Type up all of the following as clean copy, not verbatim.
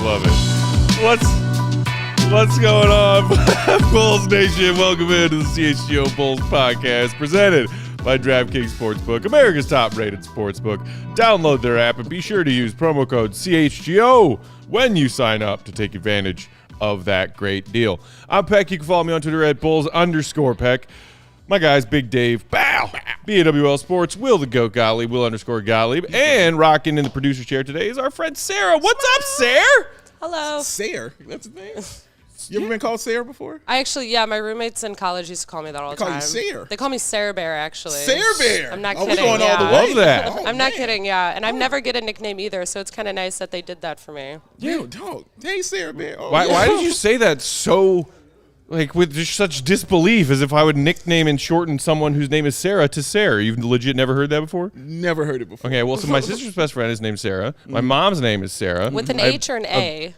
love it. What's going on, Bulls Nation? Welcome into the CHGO Bulls Podcast, presented by DraftKings Sportsbook, America's top-rated sportsbook. Download their app and be sure to use promo code CHGO when you sign up to take advantage of that great deal. I'm Peck. You can follow me on Twitter at Bulls_Peck. My guys, Big Dave, Bow, BAWL Sports, Will the Goat Gottlieb, Will_Gottlieb, and rocking in the producer chair today is our friend Sarah. What's up, Sarah? Hello. Sarah, that's the name? You ever been called Sarah before? I actually, my roommates in college used to call me that all the time. They call you Sarah? They call me Sarah Bear, actually. Sarah Bear? I'm not Oh, kidding. we going all the way? Love that. Oh, I'm not kidding, yeah. And I've never get a nickname either, so it's kind of nice that they did that for me. Yo, dog. Hey, Sarah Bear. Oh, Why did you say that so, like, with just such disbelief, as if I would nickname and shorten someone whose name is Sarah to Sarah? You've legit never heard that before? Never heard it before. Okay, well, so my sister's best friend is named Sarah. My mom's name is Sarah. With an H or an A?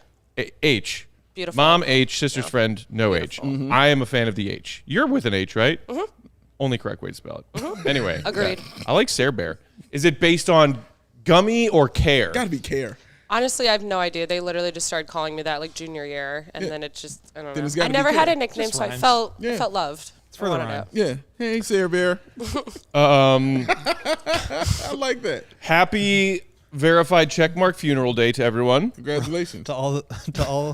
H. Beautiful. Mom, H. Sister's friend, no H. I am a fan of the H. You're with an H, right? Mm-hmm. Only correct way to spell it. Anyway. Agreed. Yeah. I like Sarah Bear. Is it based on gummy or care? Gotta be care. Honestly, I have no idea. They literally just started calling me that like junior year, and then it just, I don't Then it's know. gotta I be never had care. a nickname, so I rhymes. felt loved. It's for the rhyme. Yeah. Hey, Sarah Bear. I like that. Happy verified checkmark funeral day to everyone. Congratulations. To all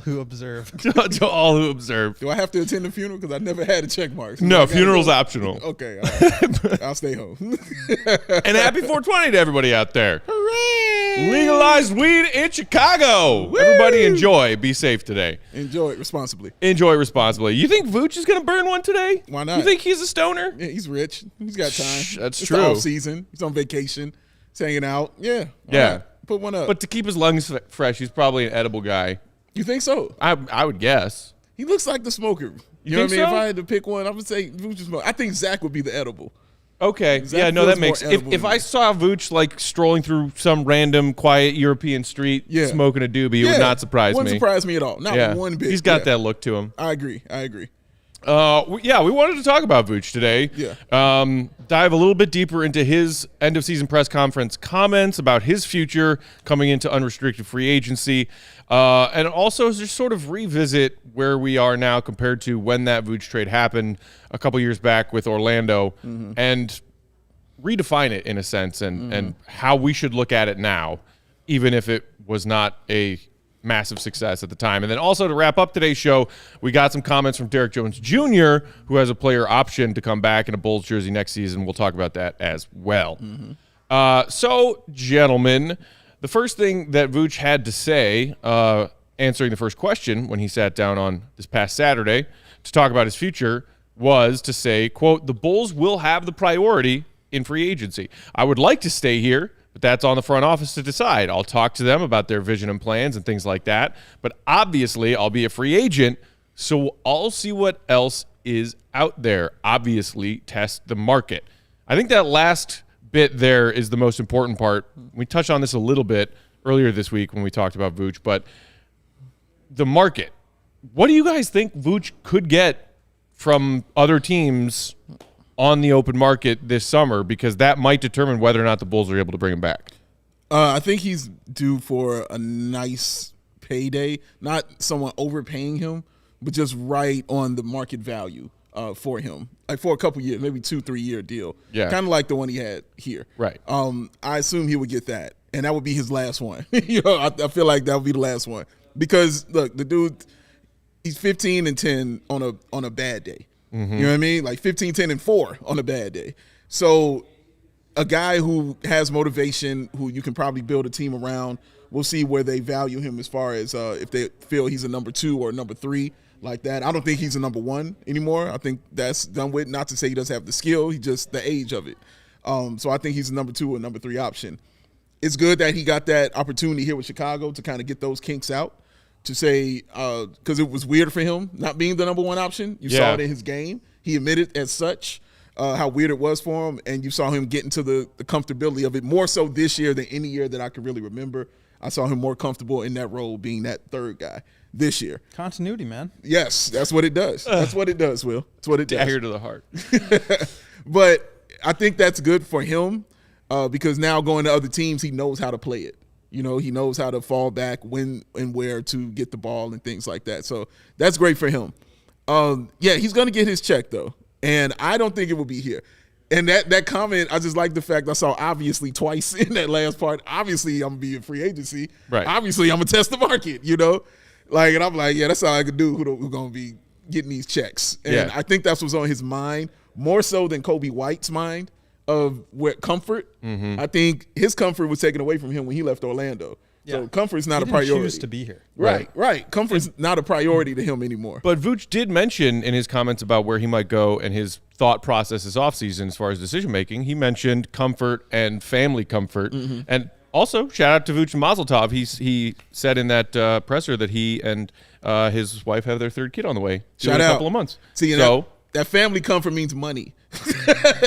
who observe. To all who observe. Do I have to attend the funeral? Because I never had a check mark. So I No, gotta funeral's go. optional. Okay, all right. I'll stay home. And happy 420 to everybody out there. Hooray! Legalized weed in Chicago. Woo! Everybody enjoy. Be safe today. Enjoy it responsibly. Enjoy responsibly. You think Vooch is going to burn one today? Why not? You think he's a stoner? Yeah, he's rich. He's got time. That's it's true. The off season. He's on vacation. He's hanging out. Yeah. Why Yeah. not? Put one up. But to keep his lungs fresh, he's probably an edible guy. You think so? I would guess. He looks like the smoker. You know what I think mean? so? If I had to pick one, I would say Vooch is smoker. I think Zach would be the edible. Okay. Zach yeah, no, feels that makes more if edible if than I me. saw Vooch like strolling through some random quiet European street smoking a doobie, it would not surprise Wouldn't me. surprise me at all. Not one bit. He's got Yeah. that look to him. I agree. We wanted to talk about Vooch today. Yeah. Dive a little bit deeper into his end-of-season press conference comments about his future coming into unrestricted free agency, and also just sort of revisit where we are now compared to when that Vooch trade happened a couple years back with Orlando, and redefine it in a sense, and how we should look at it now, even if it was not a massive success at the time. And then also to wrap up today's show, we got some comments from Derrick Jones Jr., who has a player option to come back in a Bulls jersey next season. We'll talk about that as well. So, gentlemen, the first thing that Vooch had to say, answering the first question when he sat down on this past Saturday to talk about his future, was to say, quote, "The Bulls will have the priority in free agency. I would like to stay here, but that's on the front office to decide. I'll talk to them about their vision and plans and things like that. But obviously, I'll be a free agent, so I'll see what else is out there. Obviously, test the market." I think that last bit there is the most important part. We touched on this a little bit earlier this week when we talked about Vooch, but the market. What do you guys think Vooch could get from other teams on the open market this summer, because that might determine whether or not the Bulls are able to bring him back? I think he's due for a nice payday. Not someone overpaying him, but just right on the market value for him. Like for a couple years, maybe 2-3 year deal. Yeah. Kind of like the one he had here. Right. I assume he would get that, and that would be his last one. I feel like that would be the last one. Because, look, the dude, he's 15-10 on a bad day. You know what I mean? Like 15-10-4 on a bad day. So a guy who has motivation, who you can probably build a team around, we'll see where they value him as far as if they feel he's a number 2 or a number 3 like that. I don't think he's a number 1 anymore. I think that's done with. Not to say he doesn't have the skill, he just the age of it. So I think he's a number 2 or number 3 option. It's good that he got that opportunity here with Chicago to kind of get those kinks out. To say, because it was weird for him not being the number 1 option. You saw it in his game. He admitted as such how weird it was for him, and you saw him get into the comfortability of it more so this year than any year that I can really remember. I saw him more comfortable in that role being that third guy this year. Continuity, man. Yes, that's what it does. That's what it does, Will. That's what it does. Dagger to the heart. But I think that's good for him because now going to other teams, he knows how to play it. You know, he knows how to fall back, when and where to get the ball and things like that. So that's great for him. Yeah, he's going to get his check, though. And I don't think it will be here. And that comment, I just like the fact I saw obviously twice in that last part. Obviously, I'm going to be in free agency. Right. Obviously, I'm going to test the market, you know. Like, and I'm like, yeah, that's all I could do who's going to be getting these checks. And I think that's what's on his mind, more so than Kobe White's mind of comfort. I think his comfort was taken away from him when he left Orlando. Yeah. So comfort's not He a didn't priority. choose to be here. Right. Comfort's not a priority to him anymore. But Vooch did mention in his comments about where he might go and his thought process this offseason as far as decision making, he mentioned comfort and family comfort. And also, shout out to Vooch and Mazel Tov. He said in that presser that he and his wife have their third kid on the way Shout in a out. couple of months. See, so that family comfort means money.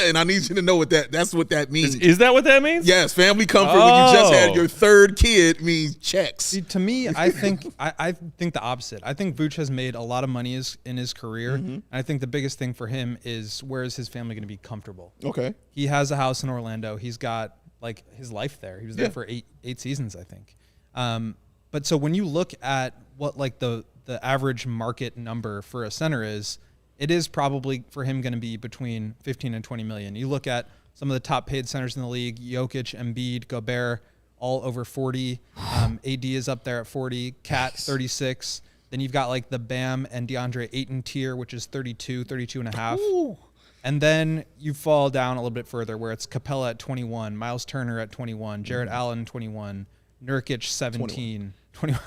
And I need you to know that's what that means. is that what that means? Yes, family comfort when you just had your third kid means checks. See, to me, I think I think the opposite. I think Vooch has made a lot of money in his career, and I think the biggest thing for him is where is his family going to be comfortable. Okay. He has a house in Orlando. He's got like his life there. He was there for eight seasons, I think. But so when you look at what like the average market number for a center is, it is probably for him going to be between 15 and 20 million. You look at some of the top paid centers in the league: Jokic, Embiid, Gobert, all over 40. AD is up there at 40. Cat 36. Then you've got like the Bam and DeAndre Ayton tier, which is 32 and a half. Ooh. And then you fall down a little bit further where it's Capella at 21, Miles Turner at 21, Jarrett Allen 21, Nurkic 17, 21.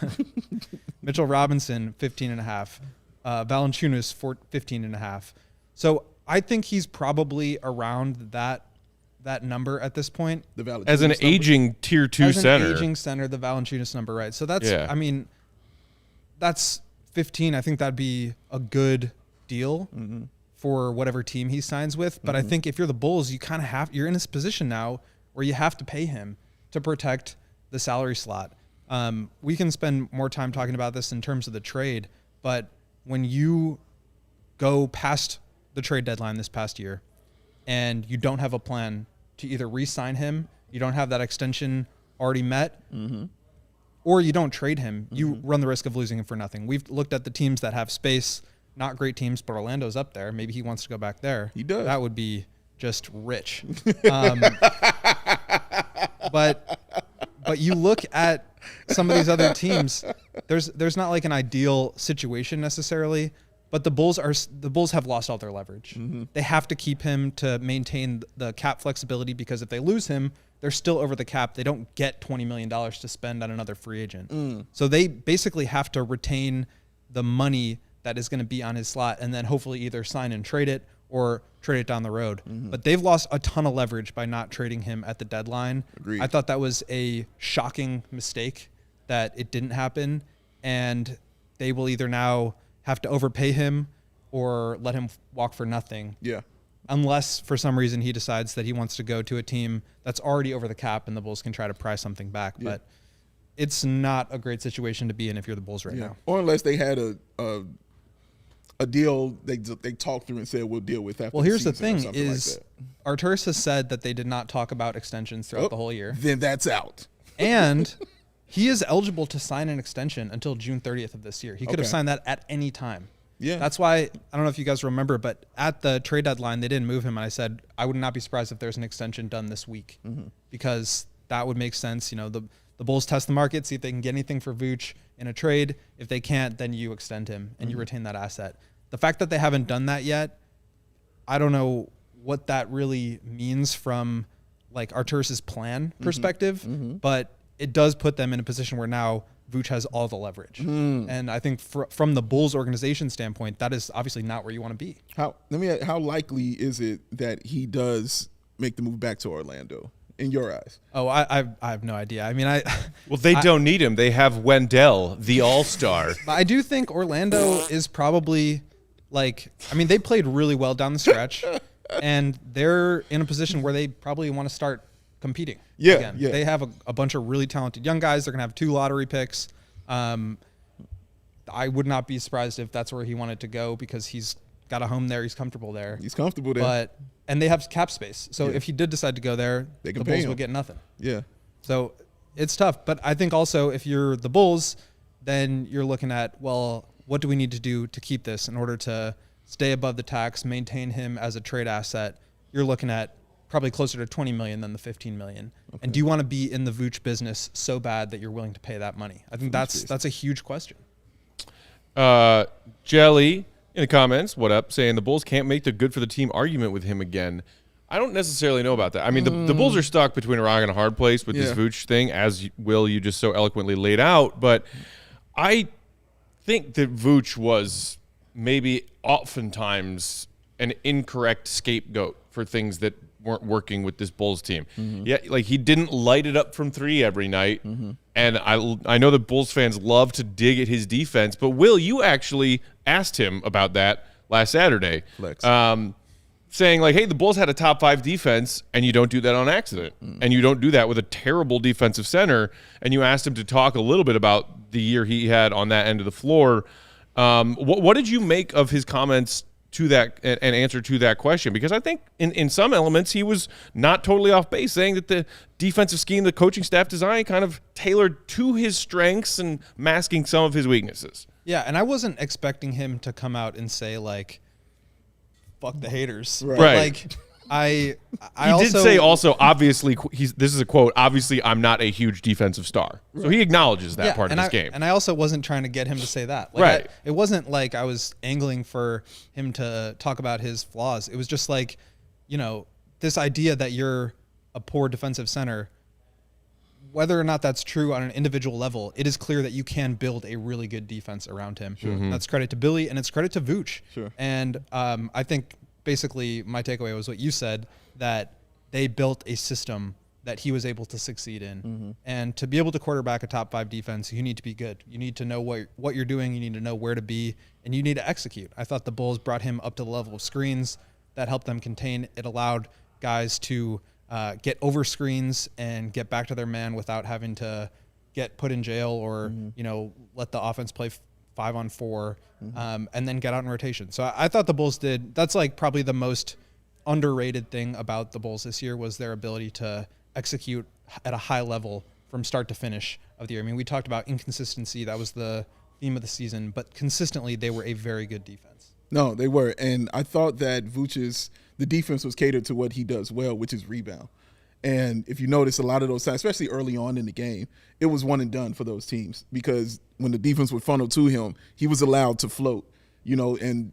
Mitchell Robinson 15 and a half. Valanciunas 15 and a half. So I think he's probably around that number at this point. As an aging tier 2 center. As an aging center, the Valanciunas number, right? So that's, I mean, that's 15. I think that'd be a good deal for whatever team he signs with. But I think if you're the Bulls, you kind of you're in this position now where you have to pay him to protect the salary slot. We can spend more time talking about this in terms of the trade, but when you go past the trade deadline this past year and you don't have a plan to either re-sign him, you don't have that extension already met, or you don't trade him, you run the risk of losing him for nothing. We've looked at the teams that have space, not great teams, but Orlando's up there. Maybe he wants to go back there. He does. That would be just rich. But you look at some of these other teams, there's not like an ideal situation necessarily, but the Bulls have lost all their leverage. They have to keep him to maintain the cap flexibility, because if they lose him, they're still over the cap. They don't get $20 million to spend on another free agent. So they basically have to retain the money that is going to be on his slot and then hopefully either sign and trade it or trade it down the road. But they've lost a ton of leverage by not trading him at the deadline. Agreed. I thought that was a shocking mistake that it didn't happen, and they will either now have to overpay him or let him walk for nothing. Yeah. Unless for some reason he decides that he wants to go to a team that's already over the cap and the Bulls can try to pry something back. Yeah. But it's not a great situation to be in if you're the Bulls right now. Or unless they had a deal they talked through and said we'll deal with after. Well, here's the season or thing something is like Arturis has said that they did not talk about extensions throughout the whole year. Then that's out. And he is eligible to sign an extension until June 30th of this year. He could have signed that at any time. Yeah. That's why, I don't know if you guys remember, but at the trade deadline, they didn't move him. And I said, I would not be surprised if there's an extension done this week, because that would make sense. You know, the Bulls test the market, see if they can get anything for Vooch in a trade. If they can't, then you extend him and you retain that asset. The fact that they haven't done that yet, I don't know what that really means from like Arturis's plan perspective, but it does put them in a position where now Vooch has all the leverage. And I think from the Bulls organization standpoint, that is obviously not where you want to be. How likely is it that he does make the move back to Orlando in your eyes? Oh, I have no idea. I mean, Well, they don't need him. They have Wendell, the all-star. I do think Orlando is probably they played really well down the stretch, and they're in a position where they probably want to start competing. Yeah. They have a bunch of really talented young guys. They're going to have 2 lottery picks. I would not be surprised if that's where he wanted to go, because he's got a home there. He's comfortable there. And they have cap space. So if he did decide to go there, the pay Bulls him. would get nothing. Yeah. So it's tough. But I think also if you're the Bulls, then you're looking at, well, what do we need to do to keep this in order to stay above the tax, maintain him as a trade asset? You're looking at probably closer to 20 million than the 15 million. Okay. And do you want to be in the Vooch business so bad that you're willing to pay that money? I think that's a huge question. Jelly in the comments, what up, saying the Bulls can't make the good for the team argument with him again. I don't necessarily know about that. I mean, the Bulls are stuck between a rock and a hard place with this Vooch thing, as you just so eloquently laid out. But I think that Vooch was maybe oftentimes an incorrect scapegoat for things that weren't working with this Bulls team. Yeah, like he didn't light it up from three every night. And I know that Bulls fans love to dig at his defense, but Will, you actually asked him about that last Saturday. Saying like, hey, the Bulls had a top 5 defense, and you don't do that on accident. And you don't do that with a terrible defensive center. And you asked him to talk a little bit about the year he had on that end of the floor. What did you make of his comments to that and answer to that question? Because I think in some elements he was not totally off base, saying that the defensive scheme the coaching staff designed kind of tailored to his strengths and masking some of his weaknesses. Yeah, and I wasn't expecting him to come out and say like, fuck the haters. Right. Like I did say also, obviously, this is a quote, obviously I'm not a huge defensive star. So he acknowledges that part of his game. And I also wasn't trying to get him to say that. Like right. It wasn't like I was angling for him to talk about his flaws. It was just like, this idea that you're a poor defensive center, whether or not that's true on an individual level, it is clear that you can build a really good defense around him. Sure. That's credit to Billy, and it's credit to Vooch. Sure. And I think basically my takeaway was what you said, that they built a system that he was able to succeed in. And to be able to quarterback a top 5 defense, you need to be good. You need to know what you're doing. You need to know where to be, and you need to execute. I thought the Bulls brought him up to the level of screens that helped them contain. It allowed guys to get over screens and get back to their man without having to get put in jail or, let the offense play 5-on-4 and then get out in rotation. So I thought the Bulls that's like probably the most underrated thing about the Bulls this year was their ability to execute at a high level from start to finish of the year. I mean, we talked about inconsistency. That was the theme of the season, but consistently they were a very good defense. No, they were. And I thought that the defense was catered to what he does well, which is rebound. And if you notice, a lot of those times, especially early on in the game, it was one and done for those teams because when the defense would funnel to him, he was allowed to float, and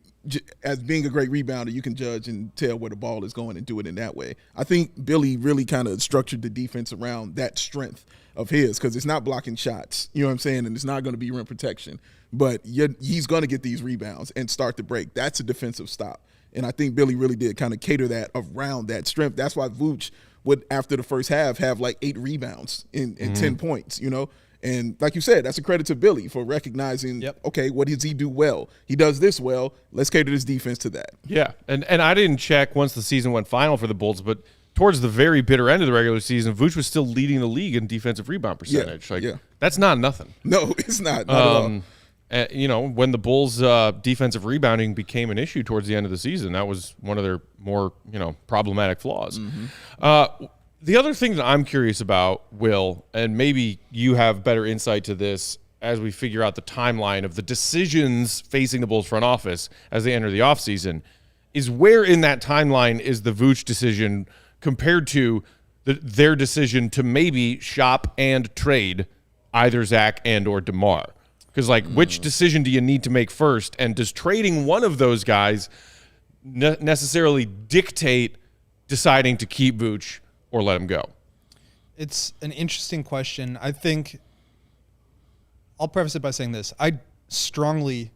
as being a great rebounder, you can judge and tell where the ball is going and do it in that way. I think Billy really kind of structured the defense around that strength of his because it's not blocking shots, you know what I'm saying, and it's not going to be rim protection. But he's going to get these rebounds and start the break. That's a defensive stop. And I think Billy really did kind of cater that around that strength. That's why Vooch would, after the first half, have like 8 rebounds in 10 points, And like you said, that's a credit to Billy for recognizing, okay, what does he do well? He does this well. Let's cater his defense to that. Yeah, and I didn't check once the season went final for the Bulls, but towards the very bitter end of the regular season, Vooch was still leading the league in defensive rebound percentage. That's not nothing. No, it's not at all. When the Bulls' defensive rebounding became an issue towards the end of the season, that was one of their more, problematic flaws. The other thing that I'm curious about, Will, and maybe you have better insight to this as we figure out the timeline of the decisions facing the Bulls front office as they enter the offseason, is where in that timeline is the Vooch decision compared to their decision to maybe shop and trade either Zach and or DeMar? Because, which decision do you need to make first? And does trading one of those guys necessarily dictate deciding to keep Vooch or let him go? It's an interesting question. I think I'll preface it by saying this. I strongly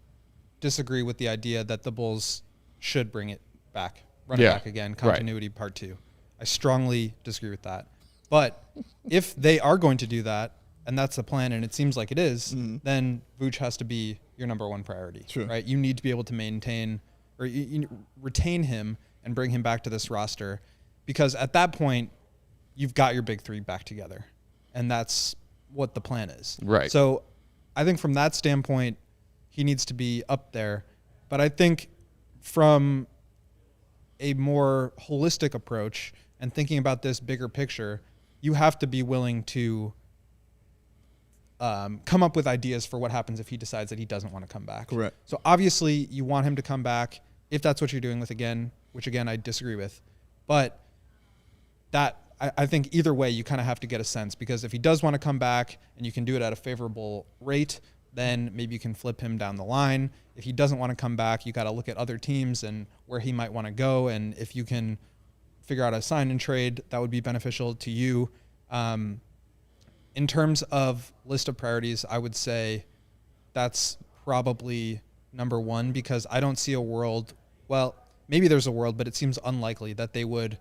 disagree with the idea that the Bulls should bring it back, run it back again, continuity part 2. I strongly disagree with that. But if they are going to do that, and that's the plan, and it seems like it is, then Vooch has to be your number one priority, right? You need to be able to maintain or retain him and bring him back to this roster because at that point, you've got your big 3 back together, and that's what the plan is. Right. So I think from that standpoint, he needs to be up there. But I think from a more holistic approach and thinking about this bigger picture, you have to be willing to come up with ideas for what happens if he decides that he doesn't want to come back. Correct. So obviously you want him to come back if that's what you're doing with which again, I disagree with. But that, I think either way, you kind of have to get a sense, because if he does want to come back and you can do it at a favorable rate, then maybe you can flip him down the line. If he doesn't want to come back, you got to look at other teams and where he might want to go. And if you can figure out a sign and trade, that would be beneficial to you. In terms of list of priorities, I would say that's probably number one, because I don't see a world, well, maybe there's a world, but it seems unlikely that they would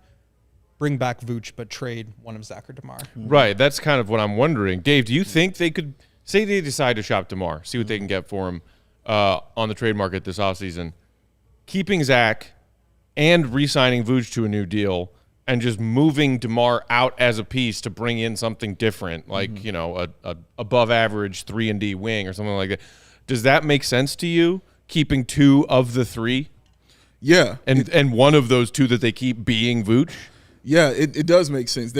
bring back Vooch but trade one of Zach or DeMar. Right. That's kind of what I'm wondering. Dave, do you think they could, say they decide to shop DeMar, see what they can get for him on the trade market this offseason, keeping Zach and re-signing Vooch to a new deal and just moving DeMar out as a piece to bring in something different, like, you know, a above average 3-and-D wing or something like that? Does that make sense to you, keeping two of the three? Yeah. And one of those two that they keep being Vooch? Yeah, it does make sense.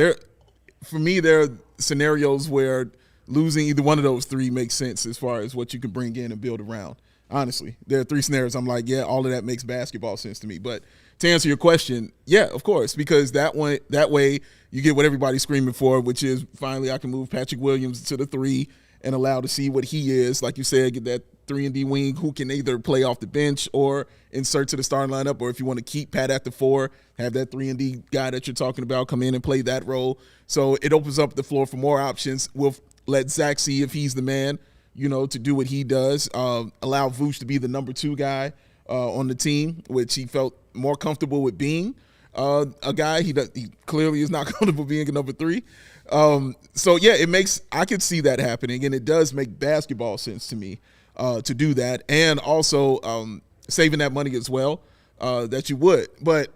For me, there are scenarios where losing either one of those three makes sense as far as what you can bring in and build around. Honestly, there are three scenarios. I'm like, yeah, all of that makes basketball sense to me. But to answer your question, yeah, of course, because that way you get what everybody's screaming for, which is finally I can move Patrick Williams to the 3 and allow to see what he is. Like you said, get that 3-and-D wing who can either play off the bench or insert to the starting lineup, or if you want to keep Pat at the 4, have that 3-and-D guy that you're talking about come in and play that role. So it opens up the floor for more options. We'll let Zach see if he's the man, you know, to do what he does. Allow Vooch to be the number 2 guy on the team, which he felt more comfortable with being a guy. He clearly is not comfortable being a number 3. So yeah, I could see that happening, and it does make basketball sense to me to do that, and also saving that money as well that you would. But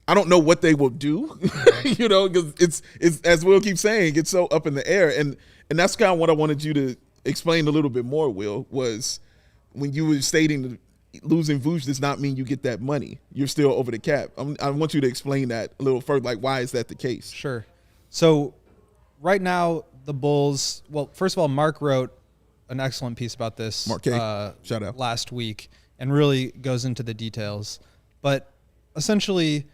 I don't know what they will do, you know, because it's as Will keeps saying, it's so up in the air, and that's kind of what I wanted you to explain a little bit more. Will, was when you were stating that losing Vooch does not mean you get that money. You're still over the cap. I want you to explain that a little further. Like, why is that the case? Sure. So right now the Bulls, well, first of all, Mark wrote an excellent piece about this Mark K. Shout out. last week, and really goes into the details. But essentially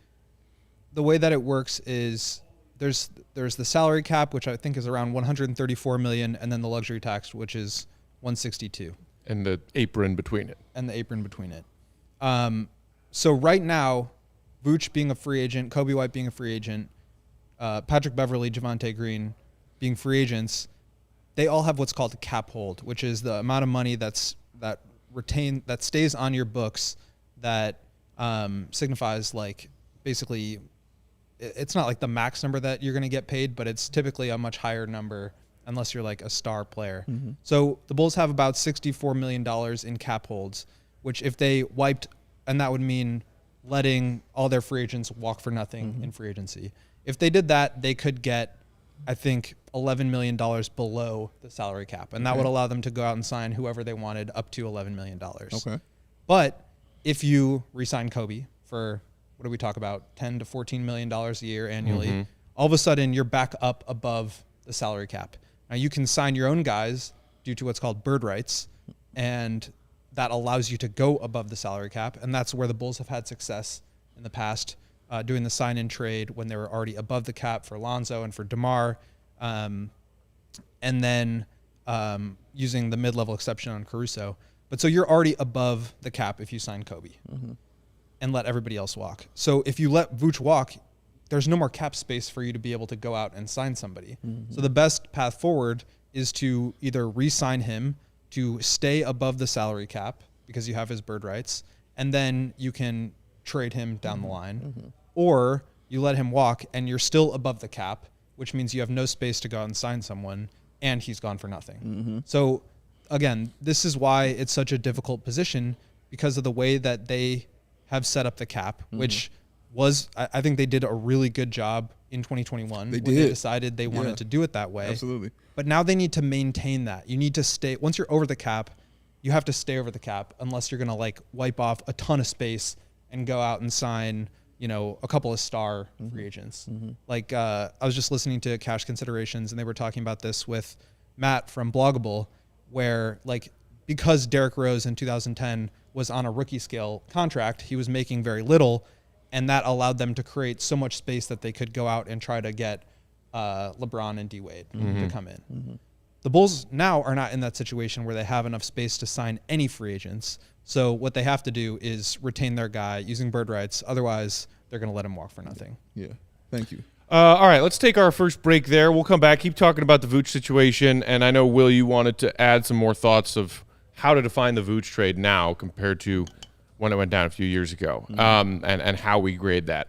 the way that it works is there's the salary cap, which I think is around 134 million, and then the luxury tax, which is 162. And the apron between it. So right now, Vooch being a free agent, Kobe White being a free agent, Patrick Beverley, Javonte Green being free agents, they all have what's called a cap hold, which is the amount of money that stays on your books that signifies, like, basically it's not like the max number that you're going to get paid, but it's typically a much higher number unless you're like a star player. So the Bulls have about $64 million in cap holds, which if they wiped, and that would mean letting all their free agents walk for nothing in free agency. If they did that, they could get, I think, $11 million below the salary cap, and that would allow them to go out and sign whoever they wanted up to $11 million. Okay. But if you re-sign Kobe for, what do we talk about, $10 to $14 million a year annually, all of a sudden you're back up above the salary cap. Now you can sign your own guys due to what's called bird rights, and that allows you to go above the salary cap, and that's where the Bulls have had success in the past, doing the sign-in trade when they were already above the cap for Lonzo and for DeMar, and then using the mid-level exception on Caruso. But so you're already above the cap if you sign Kobe and let everybody else walk. So if you let Vooch walk, there's no more cap space for you to be able to go out and sign somebody. So the best path forward is to either re-sign him to stay above the salary cap because you have his bird rights, and then you can trade him down the line, or you let him walk and you're still above the cap, which means you have no space to go out and sign someone, and he's gone for nothing. So again, this is why it's such a difficult position, because of the way that they have set up the cap, which was, I think they did a really good job in 2021 when they decided they wanted to do it that way. Absolutely. But now they need to maintain that. You need to stay, once you're over the cap, you have to stay over the cap unless you're going to like wipe off a ton of space and go out and sign, you know, a couple of star free agents. Like I was just listening to Cash Considerations, and they were talking about this with Matt from Bloggable, where like because Derrick Rose in 2010 was on a rookie scale contract, he was making very little, and that allowed them to create so much space that they could go out and try to get LeBron and D Wade to come in. Mm-hmm. The Bulls now are not in that situation where they have enough space to sign any free agents. So what they have to do is retain their guy using bird rights. Otherwise, they're going to let him walk for nothing. Yeah. Thank you. All right, let's take our first break there. We'll come back, keep talking about the Vooch situation. And I know, Will, you wanted to add some more thoughts of how to define the Vooch trade now compared to when it went down a few years ago, and how we grade that.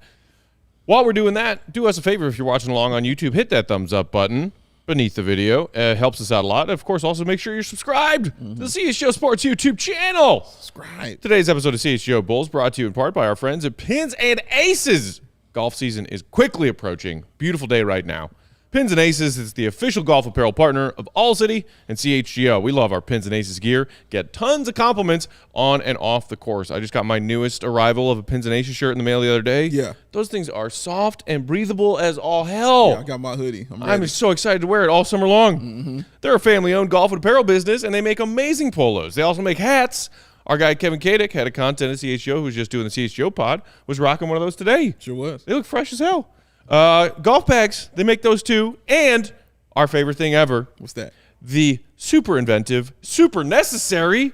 While we're doing that, do us a favor if you're watching along on YouTube, hit that thumbs up button beneath the video. It helps us out a lot. And of course, also make sure you're subscribed to the CHGO Sports YouTube channel. Subscribe. Today's episode of CHGO Bulls brought to you in part by our friends at Pins and Aces. Golf season is quickly approaching. Beautiful day right now. Pins and Aces is the official golf apparel partner of ALLCITY and CHGO. We love our Pins and Aces gear. Get tons of compliments on and off the course. I just got my newest arrival of a Pins and Aces shirt in the mail the other day. Yeah. Those things are soft and breathable as all hell. Yeah, I got my hoodie. I'm so excited to wear it all summer long. They're a family-owned golf and apparel business, and they make amazing polos. They also make hats. Our guy Kevin Kadick, head of content at CHGO, who's just doing the CHGO pod, was rocking one of those today. Sure was. They look fresh as hell. Golf bags, they make those too. And our favorite thing ever. What's that? The super inventive, super necessary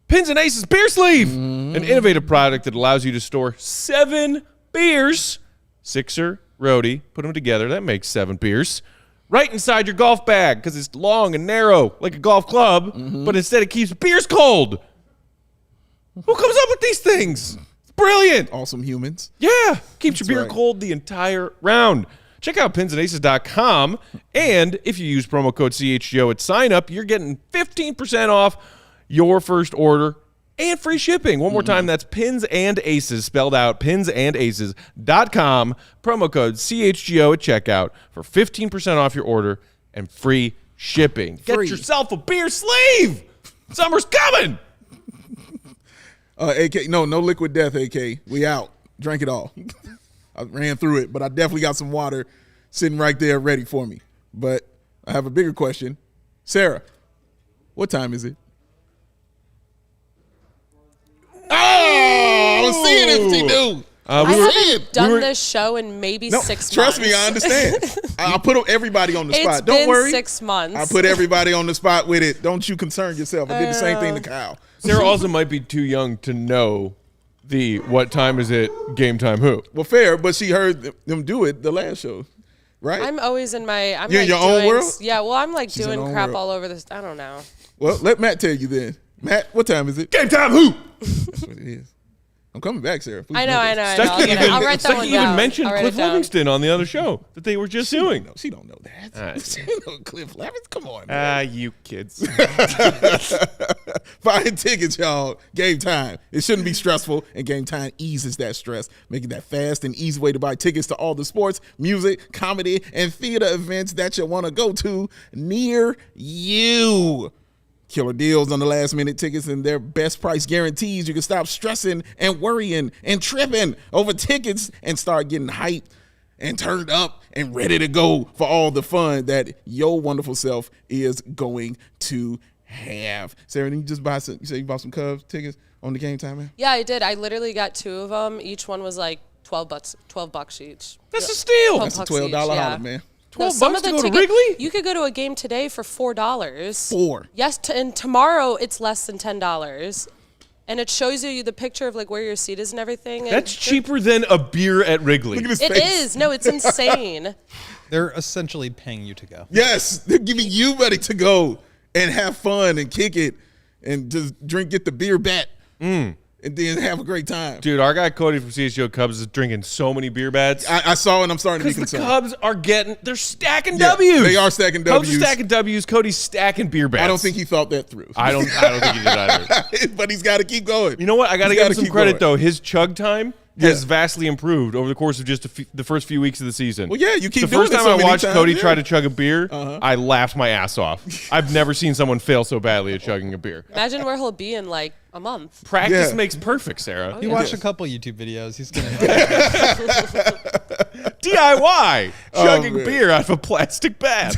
Pins and Aces beer sleeve. An innovative product that allows you to store 7 beers. Sixer, roadie, put them together. That makes 7 beers. Right inside your golf bag because it's long and narrow like a golf club. But instead it keeps beers cold. Who comes up with these things? Brilliant. Awesome humans. Yeah. Keeps your beer right. cold the entire round. Check out pinsandaces.com. And if you use promo code CHGO at sign up, you're getting 15% off your first order and free shipping. One more time, that's Pins and Aces, spelled out, pinsandaces.com. Promo code CHGO at checkout for 15% off your order and free shipping. Get yourself a beer sleeve. Summer's coming. AK, no liquid death, AK. We out. Drank it all. I ran through it, but I definitely got some water sitting right there ready for me. But I have a bigger question. Sarah, what time is it? Oh, I was seeing it, she knew. I haven't done this show in maybe 6 months. Trust me, I understand. I put everybody on the spot. Don't It's been worry. 6 months. I put everybody on the spot with it. Don't you concern yourself. I did the same thing to Kyle. Sarah also might be too young to know the what time is it, game time who. Well, fair, but she heard them do it the last show, right? I'm always in my. You're in your own world? Yeah, well, I'm like She's in doing her own crap world. all over this. I don't know. Well, let Matt tell you then. Matt, what time is it? Game time who? That's what it is. I'm coming back, Sarah. Please I know. this. I'll write that one Stuckey down. even mentioned I'll write Cliff it down. Livingston on the other show that they were just doing. She don't know that. right. She don't know Cliff Levis. Come on, man. You kids. Buying tickets, y'all. Game time. It shouldn't be stressful, and game time eases that stress, making that fast and easy way to buy tickets to all the sports, music, comedy, and theater events that you want to go to near you. Killer deals on the last minute tickets and their best price guarantees. You can stop stressing and worrying and tripping over tickets and start getting hyped and turned up and ready to go for all the fun that your wonderful self is going to have. Sarah, didn't you just buy some? You said you bought some Cubs tickets on the game time, man? Yeah, I did. I literally got 2 of them. Each one was like $12 each. That's a steal. That's a $12 holiday, man. No, $12 to go to ticket- Wrigley? You could go to a game today for $4. $4. Yes, and tomorrow it's less than $10. And it shows you the picture of like where your seat is and everything. And That's cheaper than a beer at Wrigley. Look at his It face. is. No, it's insane. They're essentially paying you to go. Yes, they're giving you money to go and have fun and kick it and just get the beer bat and then have a great time. Dude, our guy Cody from CHGO Cubs is drinking so many beer bats. I saw and I'm starting to be Because the concerned. Cubs are they're stacking Yeah, W's. they are stacking Cubs are Ws. stacking W's. Cody's stacking beer bats. I don't think he thought that through. I don't think he did either. But he's got to keep going. You know what? I got to He's give him gotta some keep credit, going. though. His chug time has vastly improved over the course of just the first few weeks of the season. Well, yeah, you keep The doing first it time so I many watched times, Cody yeah. try to chug a beer, I laughed my ass off. I've never seen someone fail so badly at chugging a beer. Imagine where he'll be in like a month. Practice Yeah. makes perfect, Sarah. He watched a couple YouTube videos. He's gonna. DIY chugging man. beer out of a plastic bat.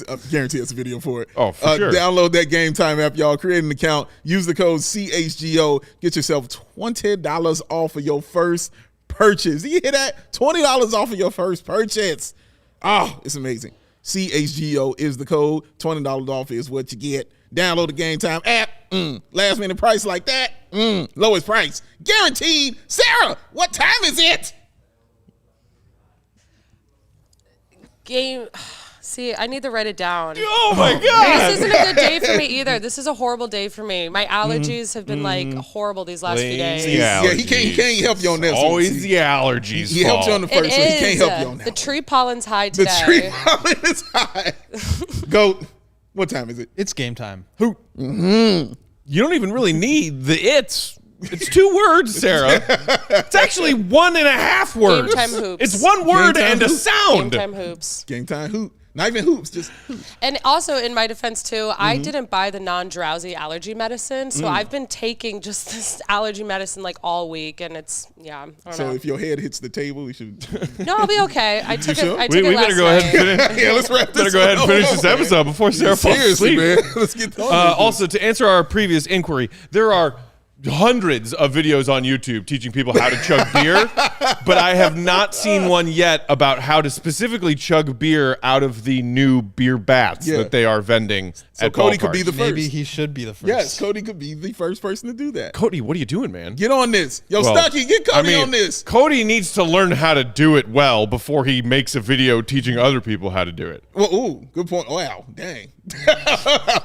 I guarantee it's a video for it. Oh, for sure. Download that Game Time app, y'all. Create an account. Use the code CHGO. Get yourself $20 off of your first purchase. You hear that? $20 off of your first purchase. Oh, it's amazing. CHGO is the code. $20 off is what you get. Download the Game Time app. Last minute price like that. Lowest price. Guaranteed. Sarah, what time is it? See, I need to write it down. Oh my God. This isn't a good day for me either. This is a horrible day for me. My allergies have been like horrible these last few days. Yeah, he can't help you on this. Always the allergies. He helped you on the first one. He can't help you on that. The tree pollen's high today. The tree pollen is high. Goat, what time is it? It's game time. Who? You don't even really need the it's. It's 2 words, Sarah. It's actually 1.5 words. Game time hoops. It's 1 word Game time and a hoops. sound. Game time hoops. Game time hoop. Not even hoops, just hoops. And also, in my defense, too, I didn't buy the non-drowsy allergy medicine, so I've been taking just this allergy medicine like all week, and it's, I don't know. So if your head hits the table, you should. No, I'll be okay. I took sure? it. I took it We last better go ahead and night. finish. Yeah, let's wrap this Better go ahead and up. finish this episode before Sarah falls Seriously, asleep. man. Let's get on. Also, to answer our previous inquiry, there are hundreds of videos on YouTube teaching people how to chug beer, but I have not seen one yet about how to specifically chug beer out of the new beer bats that they are vending at Cody could be the ballparks. first. Maybe he should be the first. Yes, Cody could be the first person to do that. Cody, what are you doing, man? Get on this. Yo, Well, Stucky, get Cody on this. Cody needs to learn how to do it well before he makes a video teaching other people how to do it. Well, ooh, good point. Wow, dang.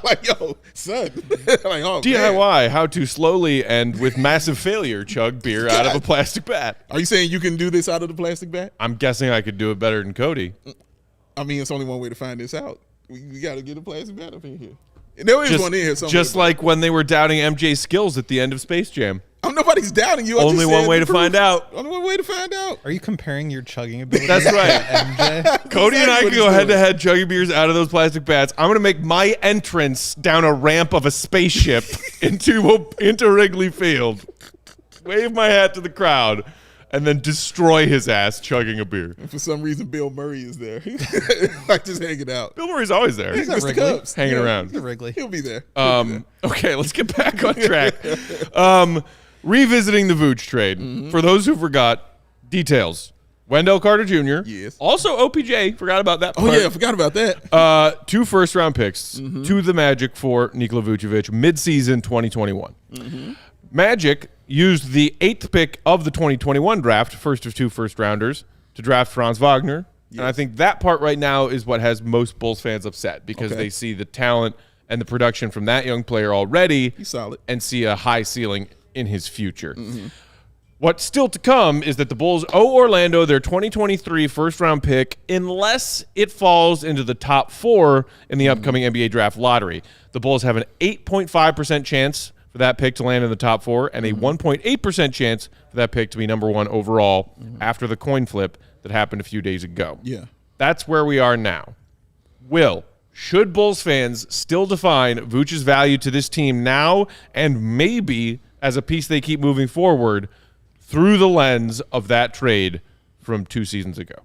Like, yo, son. Like, oh, man. DIY, how to slowly and with massive failure chug beer out of a plastic bat. Are you saying you can do this out of the plastic bat? I'm guessing I could do it better than Cody. I mean, it's only one way to find this out. We got to get a plastic bat up in here. There is one in here somewhere. Just like when they were doubting MJ's skills at the end of Space Jam. Nobody's doubting you. Only one way to find out. Only one way to find out. Are you comparing your chugging ability? That's right. MJ? Cody and I Exactly can what go he's head to doing. head chugging beers out of those plastic bats. I'm going to make my entrance down a ramp of a spaceship into Wrigley Field, wave my hat to the crowd, and then destroy his ass chugging a beer. And for some reason, Bill Murray is there. Like just hanging out. Bill Murray's always there. He's at Mr. Wrigley. Cubs. Hanging Yeah, around. The Wrigley. He'll be there. Okay, let's get back on track. Revisiting the Vooch trade. For those who forgot, details. Wendell Carter Jr. Yes. Also OPJ. Forgot about that part. Oh, yeah, I forgot about that. 2 first-round picks to the Magic for Nikola Vucevic mid-season 2021. Magic used the 8th pick of the 2021 draft, first of 2 first-rounders, to draft Franz Wagner. And I think that part right now is what has most Bulls fans upset because they see the talent and the production from that young player already. He's solid. And see a high ceiling in his future. What's still to come is that the Bulls owe Orlando their 2023 first-round pick unless it falls into the top 4 in the upcoming NBA draft lottery. The Bulls have an 8.5% chance for that pick to land in the top 4 and a 1.8% chance for that pick to be number 1 overall after the coin flip that happened a few days ago. Yeah. That's where we are now. Should Bulls fans still define Vooch's value to this team now and maybe as a piece they keep moving forward through the lens of that trade from 2 seasons ago?